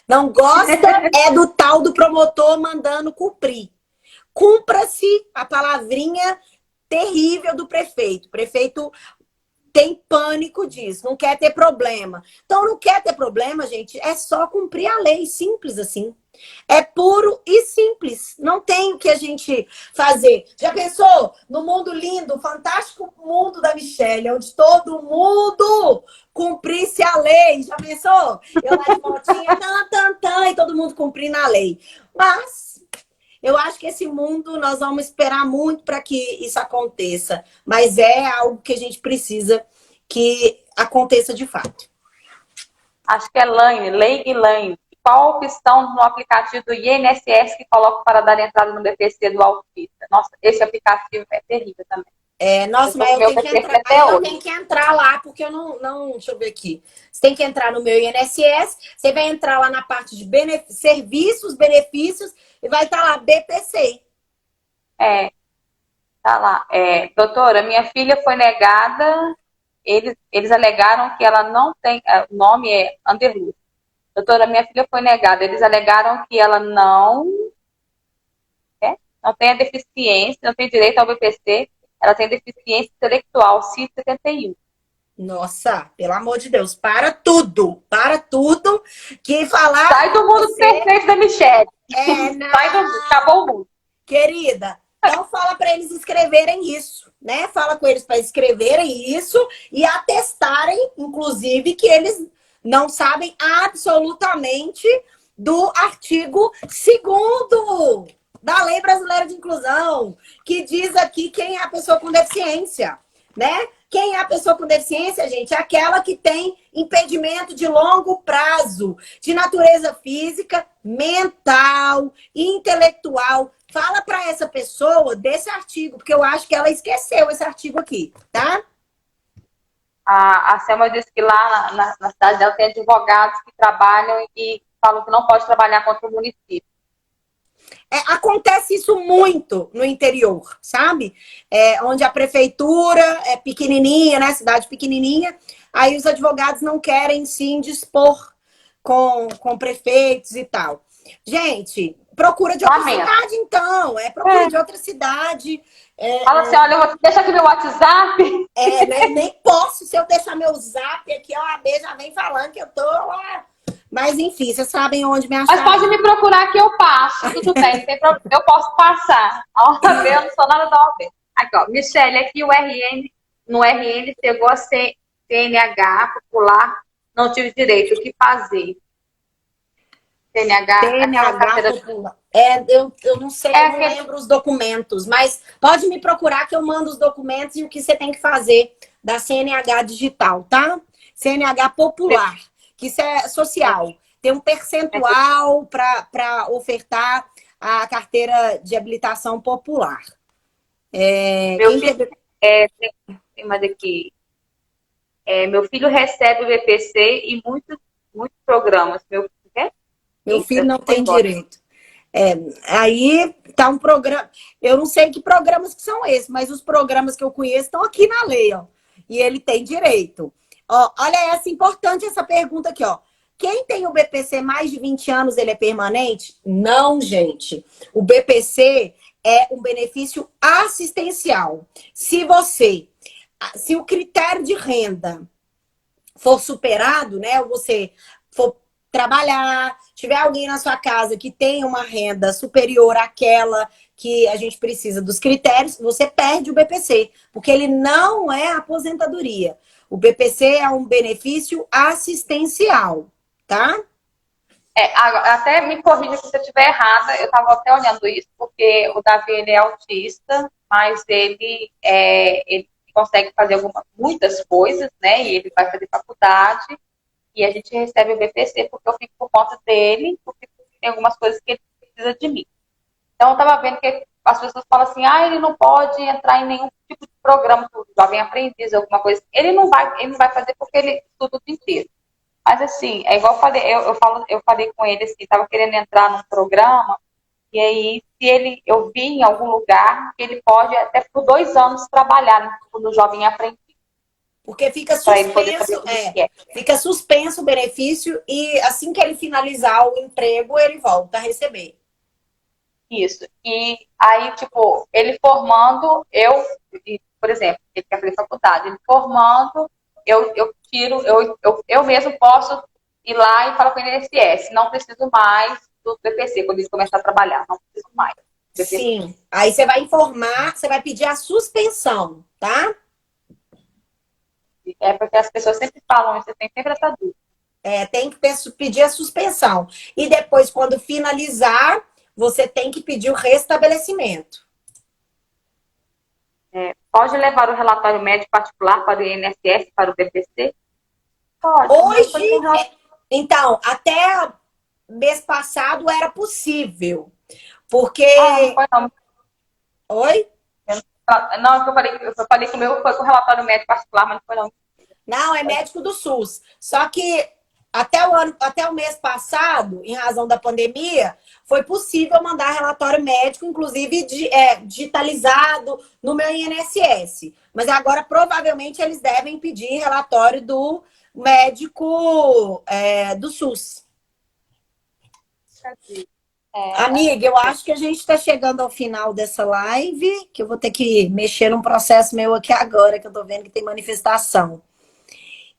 não gosta do tal do promotor mandando cumprir. Cumpra-se a palavrinha terrível do prefeito. O prefeito tem pânico disso, não quer ter problema. Então, não quer ter problema, gente, é só cumprir a lei, simples assim. É puro e simples. Não tem o que a gente fazer. Já pensou no mundo lindo, fantástico mundo da Michele, onde todo mundo cumprisse a lei? Já pensou? Eu lá de voltinha, e todo mundo cumprindo a lei. Mas eu acho que esse mundo nós vamos esperar muito para que isso aconteça. Mas é algo que a gente precisa que aconteça de fato. Acho que é Lei e Laine. Qual a opção no aplicativo do INSS que coloca para dar entrada no BPC do autista? Nossa, esse aplicativo é terrível também. Nossa, mas eu tenho que entrar lá, porque eu não. Deixa eu ver aqui. Você tem que entrar no meu INSS, você vai entrar lá na parte de serviços, benefícios, e vai estar lá BPC. Tá lá. Doutora, minha filha foi negada, eles alegaram que ela não tem, o nome é Underwood. Doutora, minha filha foi negada, eles alegaram que ela não tem a deficiência, não tem direito ao BPC, ela tem deficiência intelectual, CID-71. Nossa, pelo amor de Deus, para tudo, que falar... Sai do mundo perfeito da Michele. Acabou o mundo. Querida, então fala para eles escreverem isso, né? Fala com eles para escreverem isso e atestarem, inclusive, que eles não sabem absolutamente do artigo 2º da Lei Brasileira de Inclusão, que diz aqui quem é a pessoa com deficiência, né? Quem é a pessoa com deficiência, gente? É aquela que tem impedimento de longo prazo, de natureza física, mental, intelectual. Fala para essa pessoa desse artigo, porque eu acho que ela esqueceu esse artigo aqui, tá? A Selma disse que lá na cidade dela tem advogados que trabalham e falam que não pode trabalhar contra o município. Acontece isso muito no interior, sabe? Onde a prefeitura é pequenininha, né? Cidade pequenininha, aí os advogados não querem se indispor com prefeitos e tal. Gente, procura de outra cidade, então. Procura de outra cidade. Fala assim, olha, deixa aqui meu WhatsApp. Nem posso, se eu deixar meu zap aqui, a OAB já vem falando que eu tô lá. Mas, enfim, vocês sabem onde me achar. Mas pode me procurar que eu passo. Tudo bem, não tem problema. Eu posso passar. A OAB, eu não sou nada da OAB. Aqui, ó. Michele, aqui no RN chegou a CNH popular, não tive direito. O que fazer? CNH popular. Eu não sei, eu não lembro os documentos, mas pode me procurar que eu mando os documentos e o que você tem que fazer da CNH digital, tá? CNH popular. Que isso é social. Tem um percentual para ofertar a carteira de habilitação popular. Meu filho, tem mais aqui. Meu filho recebe o BPC e muitos programas. Meu filho não tem direito. Aí tá um programa. Eu não sei que programas que são esses, mas os programas que eu conheço estão aqui na lei, ó. E ele tem direito. Ó, olha essa importante essa pergunta aqui, ó. Quem tem o BPC mais de 20 anos, ele é permanente? Não, gente. O BPC é um benefício assistencial. Se o critério de renda for superado, né? Ou você for trabalhar, tiver alguém na sua casa que tem uma renda superior àquela que a gente precisa dos critérios, você perde o BPC, porque ele não é aposentadoria. O BPC é um benefício assistencial, tá? Até me corrija se eu estiver errada, eu estava até olhando isso, porque o Davi ele é autista, mas ele consegue fazer muitas coisas, né? E ele vai fazer faculdade, e a gente recebe o BPC porque eu fico por conta dele, porque tem algumas coisas que ele precisa de mim. Então, eu estava vendo que as pessoas falam assim, ele não pode entrar em nenhum tipo de programa, jovem aprendiz, alguma coisa. Ele não vai fazer porque ele estuda o dia inteiro. Mas, assim, é igual eu falei com ele, assim, estava querendo entrar num programa, e aí, se eu vi em algum lugar, que ele pode até por 2 anos trabalhar no jovem aprendiz. Porque fica suspenso, fica suspenso o benefício e assim que ele finalizar o emprego, ele volta a receber. Isso. E aí, tipo, ele formando, por exemplo, ele quer fazer faculdade, ele formando, eu mesmo posso ir lá e falar com o INSS, não preciso mais do BPC, quando ele começar a trabalhar, não preciso mais. Sim. Aí você vai informar, você vai pedir a suspensão, tá? É porque as pessoas sempre falam, você tem sempre essa dúvida. Tem que pedir a suspensão. E depois, quando finalizar, você tem que pedir o restabelecimento. Pode levar o relatório médico particular para o INSS, para o BPC? Pode. Hoje, então, até mês passado era possível. Porque... não foi não. Oi? Não, eu falei que o meu foi com o relatório médico particular, mas não foi não. Não, é médico do SUS. Só que até o mês passado, em razão da pandemia, foi possível mandar relatório médico, inclusive digitalizado no meu INSS. Mas agora, provavelmente, eles devem pedir relatório do médico do SUS. Amiga, eu acho que a gente está chegando ao final dessa live, que eu vou ter que mexer num processo meu aqui agora, que eu tô vendo que tem manifestação.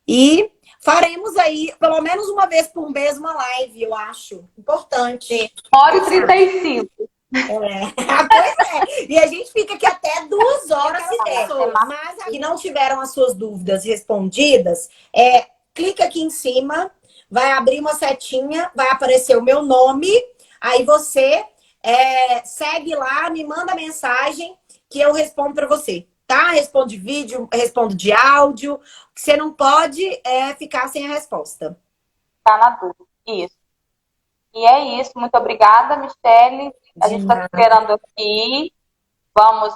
E faremos aí, pelo menos uma vez por mês, uma live, eu acho. Importante. 1h35. Pois é. E a gente fica aqui até 2 horas se der. Mas que não tiveram as suas dúvidas respondidas, clica aqui em cima, vai abrir uma setinha, vai aparecer o meu nome, aí você segue lá, me manda mensagem que eu respondo para você. Tá? Respondo de vídeo, respondo de áudio. O que você não pode ficar sem a resposta. Tá na dúvida. Isso. E é isso. Muito obrigada, Michele. A gente está esperando aqui.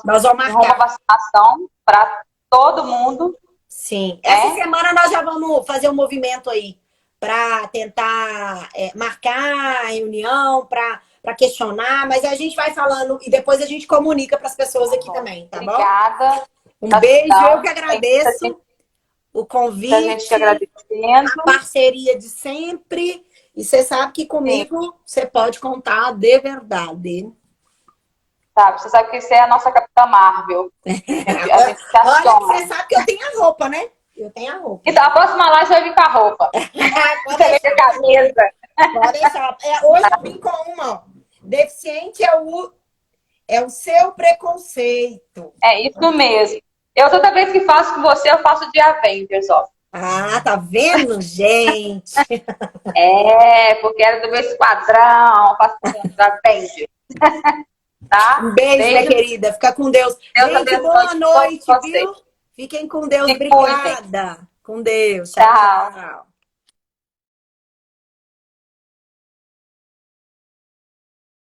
Nós vamos marcar uma vacinação para todo mundo. Sim. Essa semana nós já vamos fazer um movimento aí para tentar marcar a reunião, para questionar, mas a gente vai falando e depois a gente comunica para as pessoas aqui também, tá bom? Obrigada. Um beijo, eu que agradeço o convite, a gente agradecendo, a parceria de sempre. E você sabe que comigo você pode contar de verdade. Tá, você sabe que você é a nossa Capitã Marvel. A gente se olha, você sabe que eu tenho a roupa, né? Eu tenho a roupa. Então, a próxima live você vai vir com a roupa. Você vai ter camisa. Pode deixar. Hoje eu vim com uma, ó. Deficiente é o seu preconceito. É isso mesmo. Eu, toda vez que faço com você, eu faço de Avengers, ó. Ah, tá vendo, gente? Porque era do meu esquadrão, faço de Avengers. Tá? Um beijo, minha querida. Fica com Deus. Gente, boa noite, viu? Fiquem com Deus. Obrigada. Com Deus. Tchau.